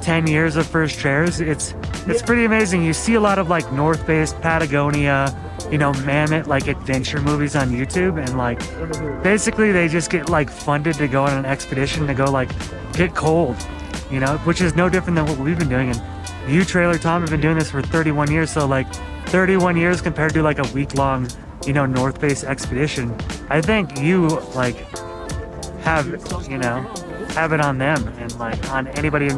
10 years of first chairs. It's pretty amazing. You see a lot of like North Face, Patagonia, you know, mammoth like adventure movies on YouTube, and like basically they just get like funded to go on an expedition to go like get cold, you know, which is no different than what we've been doing. And you, Trailer Tom, have been doing this for 31 years, so like 31 years compared to like a week-long, you know, North Face expedition. I think you like have it on them, and like on anybody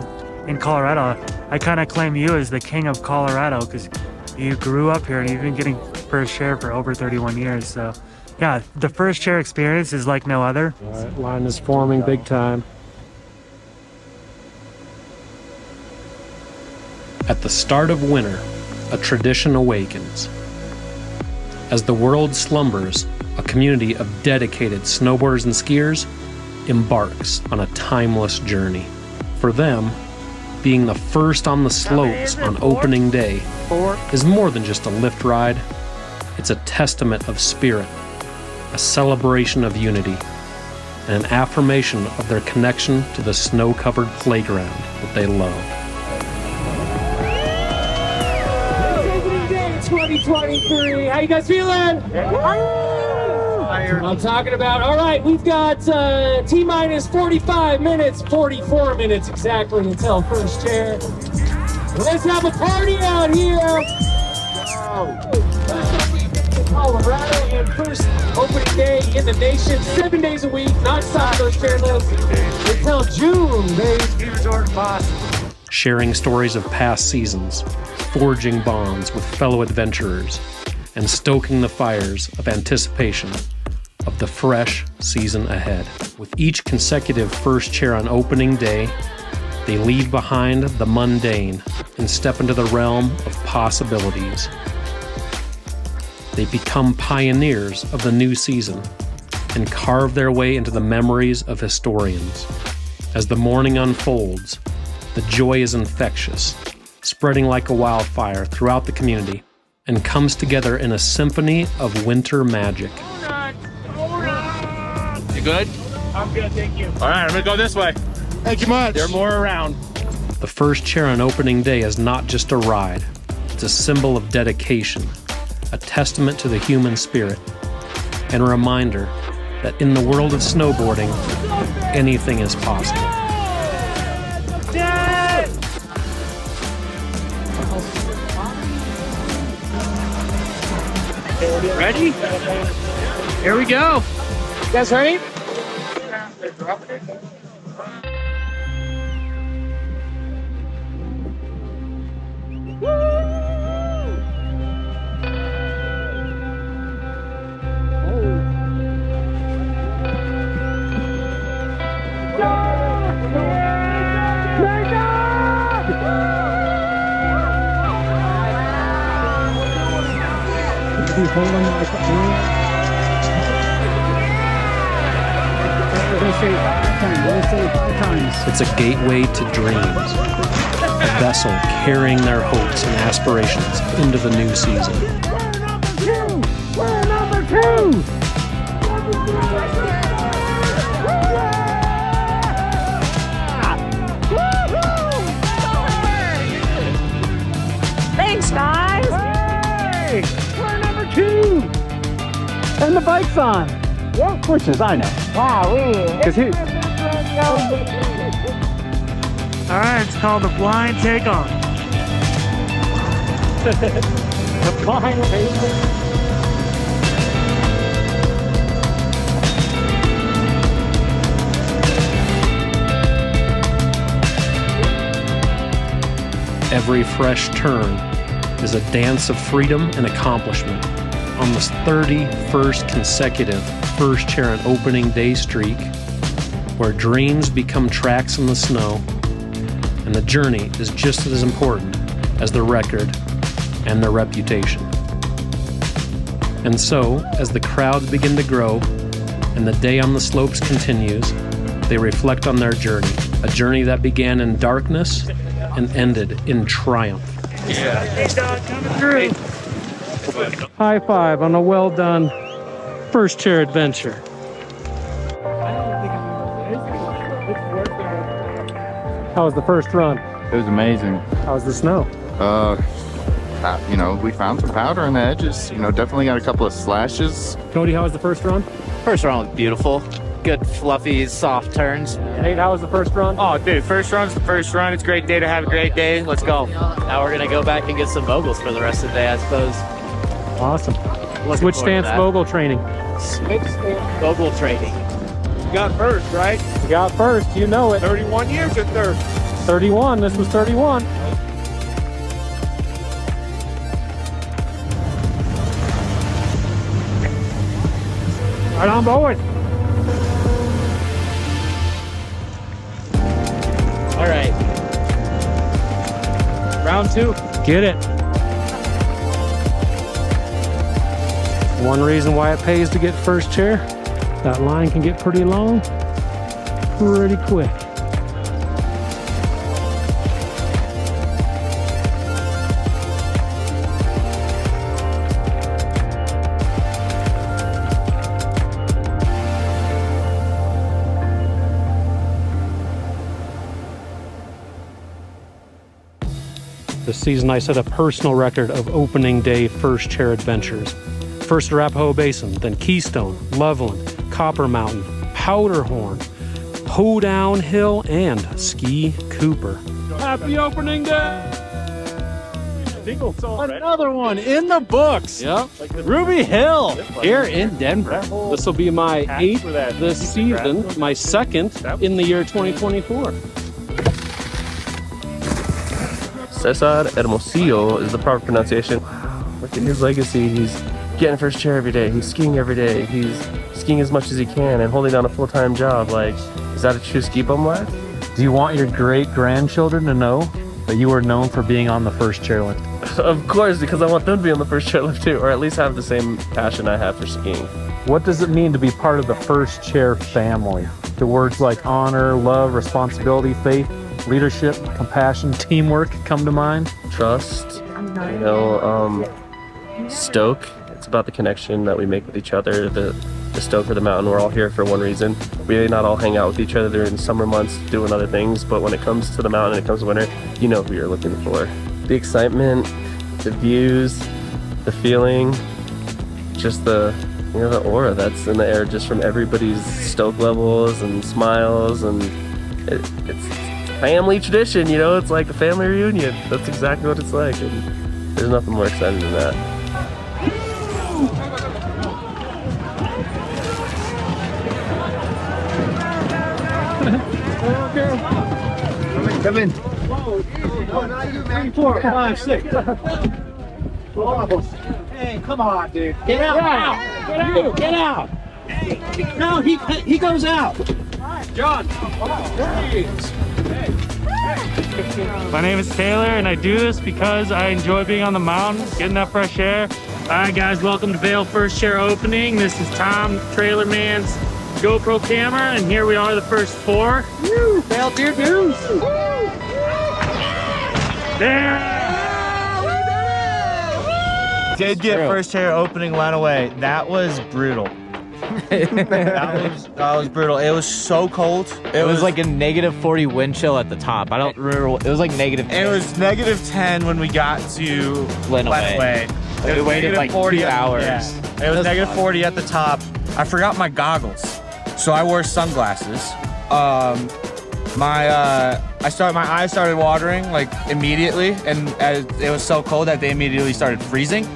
in Colorado. I kind of claim you as the king of Colorado because you grew up here and you've been getting first chair for over 31 years. So yeah, the first chair experience is like no other. All right, line is forming big time. At the start of winter, a tradition awakens. As the world slumbers, a community of dedicated snowboarders and skiers embarks on a timeless journey. For them, being the first on the slopes on opening day is more than just a lift ride. It's a testament of spirit, a celebration of unity, and an affirmation of their connection to the snow-covered playground that they love. 2023. How you guys feeling? I'm talking about. All right, we've got T-minus 45 minutes, 44 minutes exactly until first chair. Let's have a party out here. Colorado and first opening day in the nation, 7 days a week, non-stop first chair lifts until June, baby. Ski Resort Boss. Sharing stories of past seasons, forging bonds with fellow adventurers, and stoking the fires of anticipation of the fresh season ahead. With each consecutive first chair on opening day, they leave behind the mundane and step into the realm of possibilities. They become pioneers of the new season and carve their way into the memories of historians. As the morning unfolds, the joy is infectious, spreading like a wildfire throughout the community, and comes together in a symphony of winter magic. You good? I'm good, thank you. All right, I'm gonna go this way. Thank you much. There are more around. The first chair on opening day is not just a ride, it's a symbol of dedication, a testament to the human spirit, and a reminder that in the world of snowboarding, anything is possible. Ready? Here we go. You guys ready? He's holding like a It's a gateway to dreams. A vessel carrying their hopes and aspirations into the new season. We're number two! Thanks, guys! Hey! We're number two! And the bike's on! Yeah, of course it is. I know. Wow, Alright, it's called the blind takeoff. The blind takeoff. Every fresh turn is a dance of freedom and accomplishment. On this 31st consecutive first chair and opening day streak, where dreams become tracks in the snow, and the journey is just as important as the record and their reputation. And so, as the crowds begin to grow and the day on the slopes continues, they reflect on their journey, a journey that began in darkness and ended in triumph. High five on a well done first chair adventure. How was the first run? It was amazing. How was the snow? You know, we found some powder on the edges. You know, definitely got a couple of slashes. Cody, how was the first run? First run was beautiful. Good, fluffy, soft turns. Nate, how was the first run? Oh, dude, first run's the first run. It's a great day to have a great day. Let's go. Now we're gonna go back and get some moguls for the rest of the day, I suppose. Awesome. Switch stance mogul training. Switch stance mogul training. You got first, right? You got first, you know it. 31 years at third. 31, this was 31. Right on board. All right. Round two. Get it. One reason why it pays to get first chair, that line can get pretty long, pretty quick. This season I set a personal record of opening day first chair adventures. First Arapahoe Basin, then Keystone, Loveland, Copper Mountain, Powderhorn, Hoedown Hill, and Ski Cooper. Happy opening day! Another one in the books. Yep. Ruby Hill here in Denver. This will be my 8th this season, my 2nd in the year 2024. Cesar Hermosillo is the proper pronunciation. Look at his legacy. He's getting first chair every day. He's skiing every day. He's skiing as much as he can and holding down a full-time job. Like, is that a true ski bum life? Do you want your great-grandchildren to know that you were known for being on the first chairlift? Of course, because I want them to be on the first chairlift too, or at least have the same passion I have for skiing. What does it mean to be part of the first chair family? Do words like honor, love, responsibility, faith, leadership, compassion, teamwork come to mind? Trust, you know, stoke. It's about the connection that we make with each other. The stoke or the mountain, we're all here for one reason. We may not all hang out with each other during summer months doing other things, but when it comes to the mountain and it comes to winter, you know who you're looking for. The excitement, the views, the feeling, just the, you know, the aura that's in the air just from everybody's stoke levels and smiles, and it's family tradition, you know, it's like a family reunion. That's exactly what it's like, and there's nothing more exciting than that. Come in. 3, 4, 5, 6. Hey, come on, dude. Get out! Get out! Get out! Hey, no, he goes out. John. My name is Taylor, and I do this because I enjoy being on the mountain, getting that fresh air, Alright guys, welcome to Vail First Chair Opening. This is Tom, Trailer Man's GoPro camera, and here we are, the first 4. Woo! Vail Beer News! There! Did get first chair opening, went away. That was brutal. that was brutal. It was so cold. It was like a -40 wind chill at the top. I don't remember. It was like -10. It was -10 when we got to Lenawee. We waited like 2 hours. Yeah. It was -40 at the top. I forgot my goggles, so I wore sunglasses. My eyes started watering like immediately, and as it was so cold that they immediately started freezing.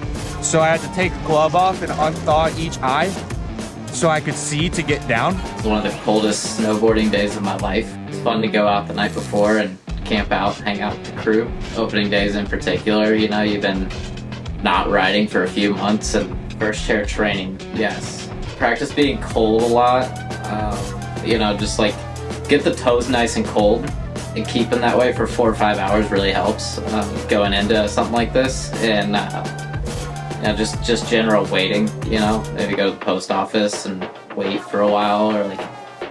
So I had to take a glove off and unthaw each eye so I could see to get down. It's one of the coldest snowboarding days of my life. It's fun to go out the night before and camp out, hang out with the crew. Opening days in particular, you know, you've been not riding for a few months, and first chair training, yes. Practice being cold a lot, you know, just like get the toes nice and cold, and keeping that way for 4 or 5 hours really helps going into something like this. And you know, just general waiting, you know, maybe go to the post office and wait for a while, or like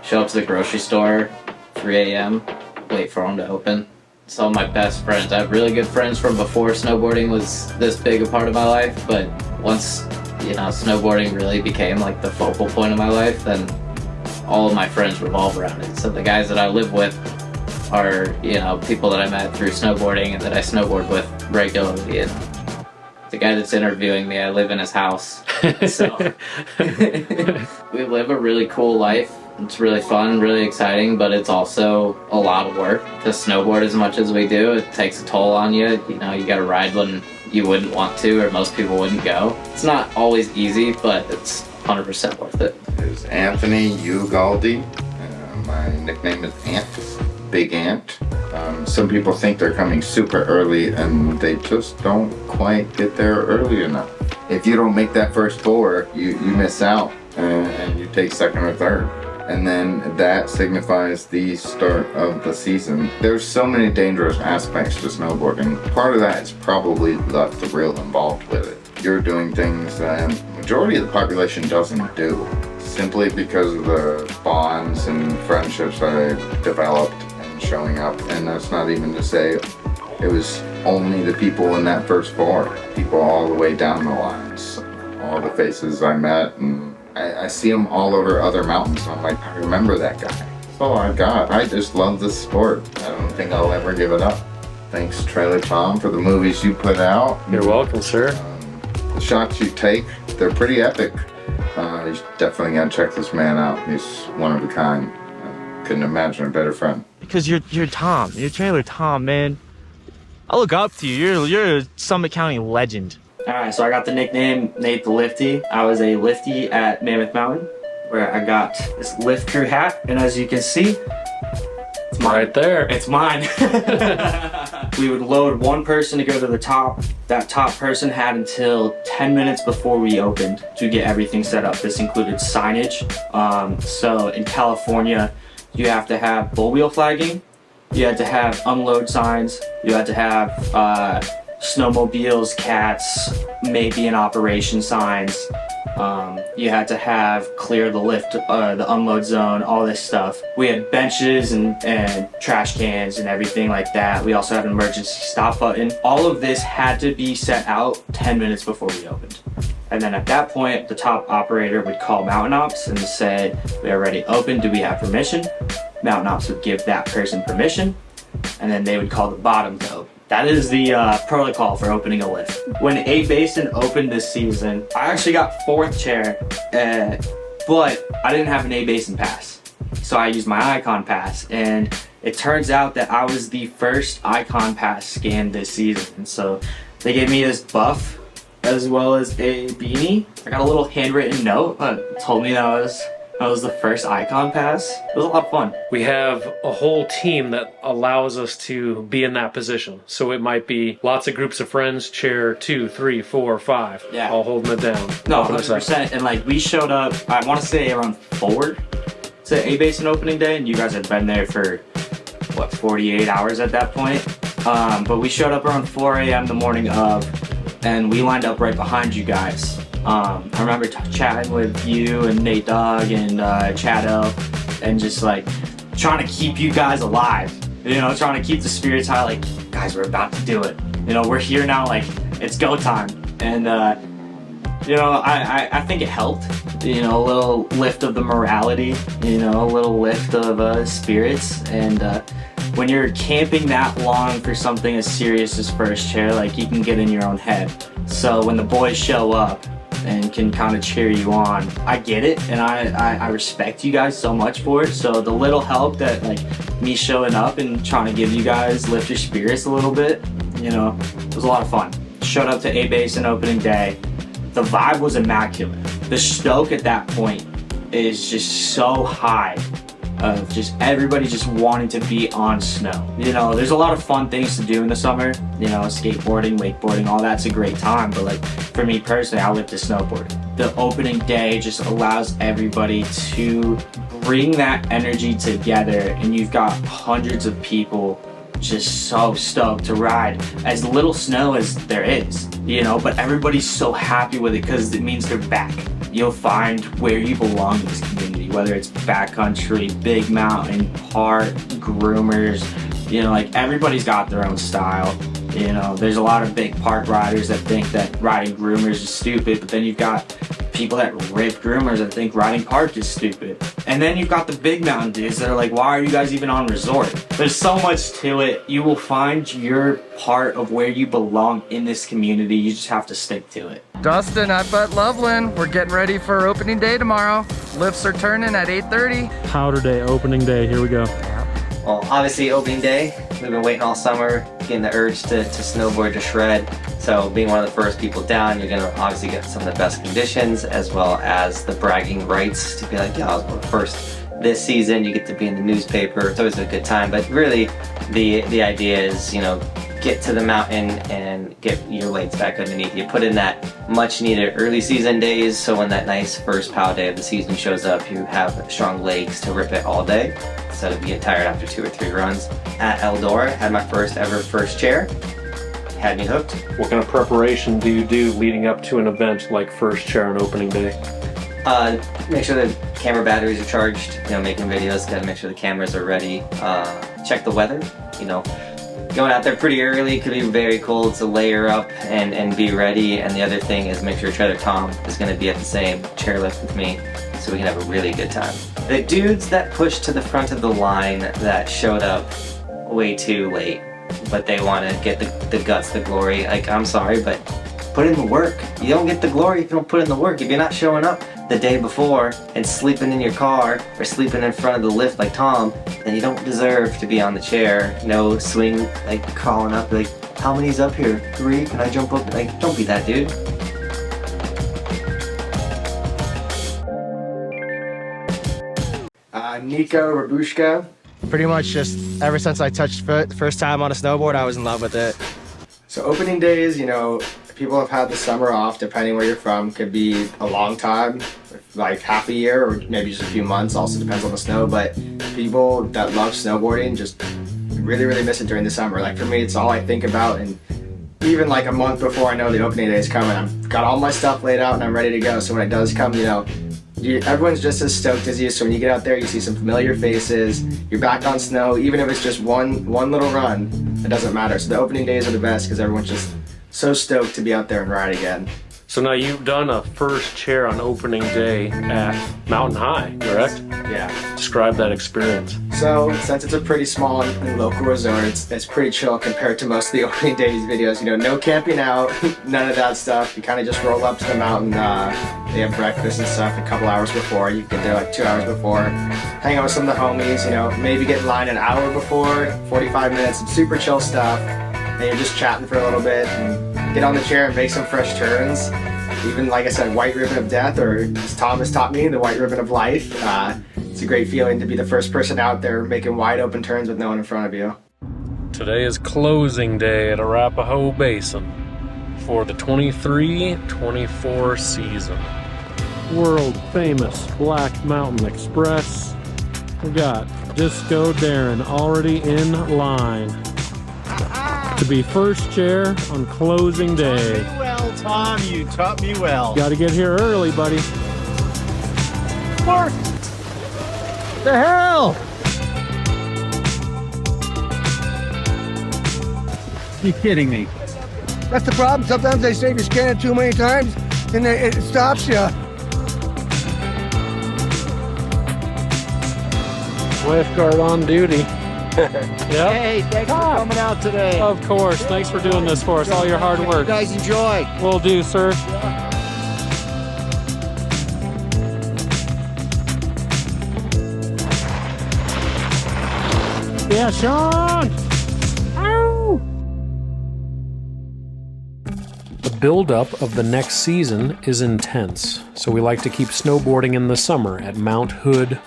show up to the grocery store 3 a.m., wait for them to open. Some of my best friends, I have really good friends from before snowboarding was this big a part of my life, but once, you know, snowboarding really became like the focal point of my life, then all of my friends revolve around it. So the guys that I live with are, you know, people that I met through snowboarding and that I snowboard with regularly. And the guy that's interviewing me, I live in his house. So we live a really cool life. It's really fun, really exciting, but it's also a lot of work to snowboard as much as we do. It takes a toll on you. You know, you gotta ride when you wouldn't want to, or most people wouldn't go. It's not always easy, but it's 100% worth it. There's Anthony Ugaldi. My nickname is Ant, Big Ant. Some people think they're coming super early, and they just don't quite get there early enough. If you don't make that first 4, you miss out, and you take second or third. And then that signifies the start of the season. There's so many dangerous aspects to snowboarding. Part of that is probably luck, the real involved with it. You're doing things that the majority of the population doesn't do, simply because of the bonds and friendships that I've developed and showing up. And that's not even to say it was only the people in that first 4, people all the way down the lines, all the faces I met, and I see them all over other mountains. I'm like, I remember that guy. That's all I got. I just love this sport. I don't think I'll ever give it up. Thanks, Trailer Tom, for the movies you put out. You're welcome, sir. The shots you take, they're pretty epic. You definitely gotta check this man out. He's one of a kind. I couldn't imagine a better friend. Because you're Tom. You're Trailer Tom, man. I look up to you. You're a Summit County legend. Alright, so I got the nickname Nate the Lifty. I was a lifty at Mammoth Mountain, where I got this lift crew hat, and as you can see, it's mine. Right there. It's mine. We would load one person to go to the top. That top person had until 10 minutes before we opened to get everything set up. This included signage. So in California, you have to have bull wheel flagging. You had to have unload signs. You had to have snowmobiles, cats, maybe in operation signs. You had to have clear the lift, the unload zone, all this stuff. We had benches and trash cans and everything like that. We also had an emergency stop button. All of this had to be set out 10 minutes before we opened. And then at that point, the top operator would call Mountain Ops and say, we are ready to open, do we have permission? Mountain Ops would give that person permission, and then they would call the bottom to open. That is the protocol for opening a lift. When A Basin opened this season, I actually got 4th chair, but I didn't have an A Basin pass. So I used my Icon pass, and it turns out that I was the first Icon pass scanned this season. And so they gave me this buff as well as a beanie. I got a little handwritten note that told me that I was the first Icon pass. It was a lot of fun. We have a whole team that allows us to be in that position. So it might be lots of groups of friends, chair 2, 3, 4, 5, yeah, all holding it down. No, 100%. And like we showed up, I want to say around 4 to A Basin opening day, and you guys had been there for what, 48 hours at that point. But we showed up around 4 a.m. the morning of. and we lined up right behind you guys. I remember chatting with you and Nate Dogg and Chado, and just like trying to keep you guys alive, you know, trying to keep the spirits high, like, guys, we're about to do it. You know, we're here now, like, it's go time. And, you know, I think it helped, you know, a little lift of the morality, you know, a little lift of spirits. And when you're camping that long for something as serious as first chair, like, you can get in your own head. So when the boys show up and can kind of cheer you on, I get it, and I respect you guys so much for it. So the little help that, like, me showing up and trying to give you guys, lift your spirits a little bit, you know, it was a lot of fun. Showed up to A-Basin opening day. The vibe was immaculate. The stoke at that point is just so high of just everybody just wanting to be on snow. You know, there's a lot of fun things to do in the summer, you know, skateboarding, wakeboarding, all that's a great time, but like for me personally, I live to snowboard. The opening day just allows everybody to bring that energy together, and you've got hundreds of people just so stoked to ride as little snow as there is, you know, but everybody's so happy with it because it means they're back. You'll find where you belong in this community, whether it's backcountry, big mountain, park, groomers, you know, like everybody's got their own style. You know, there's a lot of big park riders that think that riding groomers is stupid, but then you've got people that rip groomers that think riding park is stupid. And then you've got the big mountain dudes that are like, why are you guys even on resort? There's so much to it. You will find your part of where you belong in this community. You just have to stick to it. Dustin at Bet Loveland. We're getting ready for opening day tomorrow. Lifts are turning at 8:30. Powder day, opening day, here we go. Well, obviously opening day, we've been waiting all summer, getting the urge to snowboard to shred. So being one of the first people down, you're gonna obviously get some of the best conditions, as well as the bragging rights to be like, yeah, I was one of the first this season. You get to be in the newspaper. It's always a good time, but really the idea is, you know, get to the mountain and get your legs back underneath you. Put in that much needed early season days, so when that nice first POW day of the season shows up, you have strong legs to rip it all day instead of being tired after 2 or 3 runs. At Eldora, had my first ever first chair. Had me hooked. What kind of preparation do you do leading up to an event like first chair on opening day? Make sure the camera batteries are charged, you know, making videos, gotta make sure the cameras are ready. Check the weather, you know. Going out there pretty early, could be very cold, so layer up and be ready. And the other thing is make sure Trailer Tom is gonna be at the same chairlift with me, so we can have a really good time. The dudes that pushed to the front of the line that showed up way too late, but they want to get the guts, the glory, like, I'm sorry, but put in the work. You don't get the glory if you don't put in the work. If you're not showing up the day before and sleeping in your car or sleeping in front of the lift like Tom, then you don't deserve to be on the chair. No swing, like crawling up, like, how many's up here? 3? Can I jump up? Like, don't be that dude. Nico Rabushka. Pretty much just ever since I touched foot the first time on a snowboard, I was in love with it. So opening days, you know, people have had the summer off, depending where you're from, could be a long time, like half a year or maybe just a few months, also depends on the snow, but people that love snowboarding just really, really miss it during the summer. Like for me, it's all I think about, and even like a month before I know the opening day is coming, I've got all my stuff laid out and I'm ready to go. So when it does come, you know, everyone's just as stoked as you, so when you get out there, you see some familiar faces, you're back on snow, even if it's just one little run, it doesn't matter. So the opening days are the best because everyone's just so stoked to be out there and ride again. So now you've done a first chair on opening day at Mountain High, correct? Yeah. Describe that experience. So since it's a pretty small and local resort, it's pretty chill compared to most of the opening days videos. You know, no camping out, none of that stuff. You kind of just roll up to the mountain. They have breakfast and stuff a couple hours before. You get there like 2 hours before. Hang out with some of the homies, you know, maybe get in line an hour before, 45 minutes, some super chill stuff. And you're just chatting for a little bit and get on the chair and make some fresh turns. Even, like I said, white ribbon of death, or as Tom has taught me, the white ribbon of life. It's a great feeling to be the first person out there making wide open turns with no one in front of you. Today is closing day at Arapahoe Basin for the 23-24 season. World famous Black Mountain Express. We got Disco Darren already in line. to be first chair on closing day. Taught me well, Tom, you taught me well. Got to get here early, buddy. What the hell? You kidding me? That's the problem. Sometimes they say if you scan it too many times, then it stops you. Lifeguard on duty. Yep. Hey, thanks for coming out today. Of course. Thanks for doing this for us. All your hard work. You guys enjoy. Will do, sir. Yeah, Sean! Ow! The buildup of the next season is intense, so we like to keep snowboarding in the summer at Mount Hood,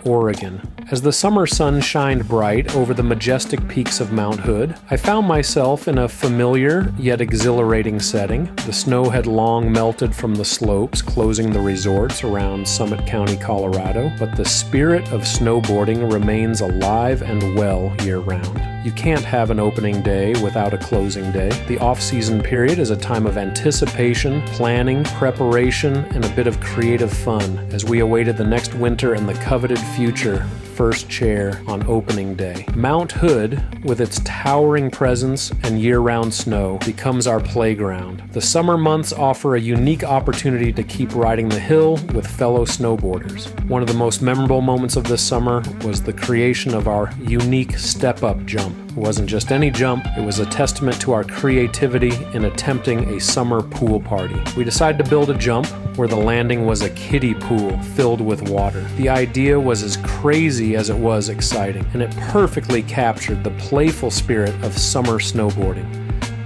Oregon. As the summer sun shined bright over the majestic peaks of Mount Hood, I found myself in a familiar yet exhilarating setting. The snow had long melted from the slopes, closing the resorts around Summit County, Colorado, but the spirit of snowboarding remains alive and well year-round. You can't have an opening day without a closing day. The off-season period is a time of anticipation, planning, preparation, and a bit of creative fun as we awaited the next winter and the coveted future first chair on opening day. Mount Hood, with its towering presence and year-round snow, becomes our playground. The summer months offer a unique opportunity to keep riding the hill with fellow snowboarders. One of the most memorable moments of this summer was the creation of our unique step-up jump. It wasn't just any jump, it was a testament to our creativity in attempting a summer pool party. We decided to build a jump where the landing was a kiddie pool filled with water. The idea was as crazy as it was exciting, and it perfectly captured the playful spirit of summer snowboarding.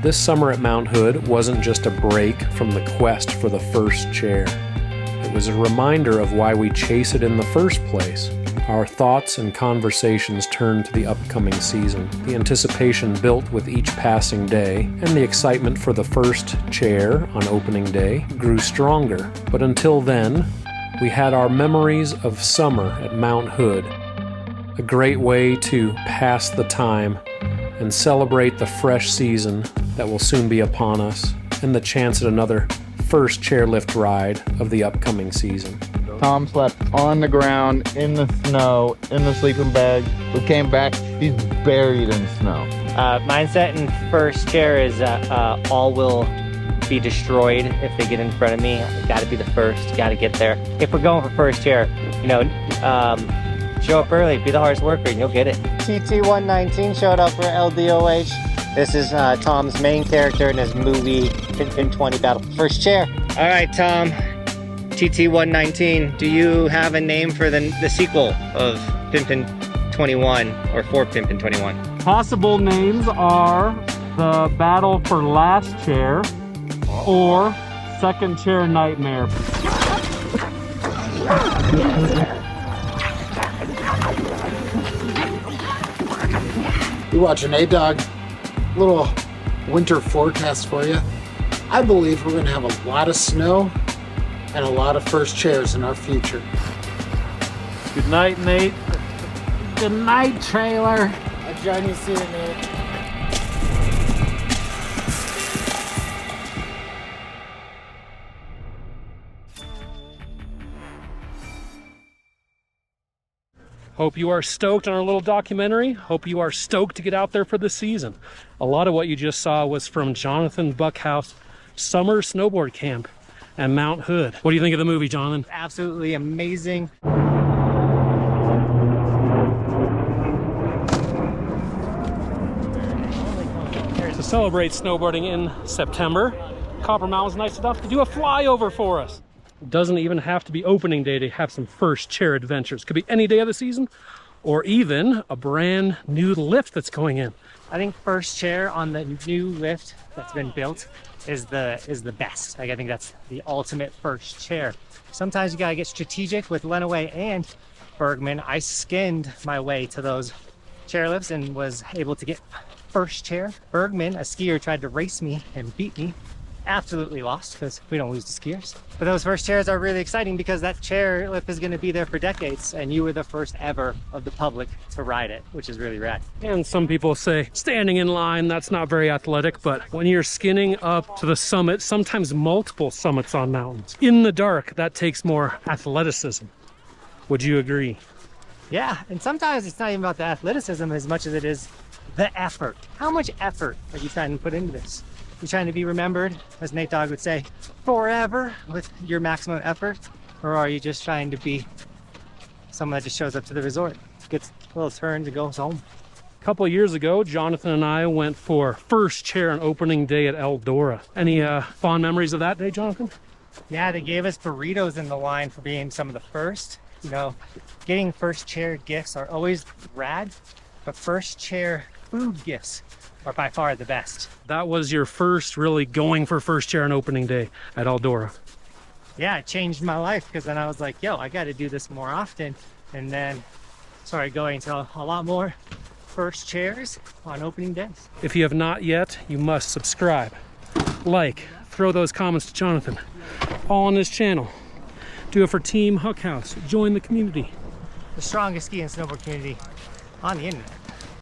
This summer at Mount Hood wasn't just a break from the quest for the first chair. It was a reminder of why we chase it in the first place. Our thoughts and conversations turned to the upcoming season. The anticipation built with each passing day, and the excitement for the first chair on opening day grew stronger. But until then, we had our memories of summer at Mount Hood, a great way to pass the time and celebrate the fresh season that will soon be upon us, and the chance at another first chairlift ride of the upcoming season. Tom slept on the ground, in the snow, in the sleeping bag. We came back, he's buried in snow. Mindset in first chair is all will be destroyed if they get in front of me. Got to be the first, got to get there. If we're going for first chair, show up early, be the hardest worker, and you'll get it. TT119 showed up for LDOH. This is Tom's main character in his movie Pimpin' 20 Battle for First Chair. All right, Tom. TT119, do you have a name for the sequel of Pimpin' 21 or for Pimpin' 21? Possible names are the Battle for Last Chair or Second Chair Nightmare. You're watching A-Dog. Little winter forecast for you. I believe we're gonna have a lot of snow and a lot of first chairs in our future. Good night, Nate. Good night, trailer. I'll join you soon, Nate. Hope you are stoked on our little documentary. Hope you are stoked to get out there for the season. A lot of what you just saw was from Johnathan Buckhouse Summer Snowboard Camp at Mount Hood. What do you think of the movie, Jonathan? Absolutely amazing. To celebrate snowboarding in September, Copper Mountain's nice enough to do a flyover for us. It doesn't even have to be opening day to have some first chair adventures. Could be any day of the season, or even a brand new lift that's going in. I think first chair on the new lift that's been built is the best. Like, I think that's the ultimate first chair. Sometimes you gotta get strategic with Lenawee and Bergman. I skinned my way to those chairlifts and was able to get first chair. Bergman, a skier, tried to race me and beat me absolutely lost because we don't lose to skiers. But those first chairs are really exciting because that chairlift is going to be there for decades, and you were the first ever of the public to ride it, which is really rad. And some people say standing in line, that's not very athletic, but when you're skinning up to the summit, sometimes multiple summits on mountains, in the dark, that takes more athleticism. Would you agree? Yeah, and sometimes it's not even about the athleticism as much as it is the effort. How much effort are you trying to put into this? You're trying to be remembered, as Nate Dogg would say, forever with your maximum effort? Or are you just trying to be someone that just shows up to the resort, gets a little turns and goes home? A couple of years ago, Jonathan and I went for first chair on opening day at Eldora. Any fond memories of that day, Jonathan? Yeah, they gave us burritos in the line for being some of the first. You know, getting first chair gifts are always rad, but first chair food gifts are by far the best. That was your first really going for first chair on opening day at Eldora. Yeah, it changed my life because then I was like, yo, I got to do this more often. And then started going to a lot more first chairs on opening days. If you have not yet, you must subscribe, like, throw those comments to Jonathan, all on his channel. Do it for Team Buckhouse. Join the community. The strongest ski and snowboard community on the internet.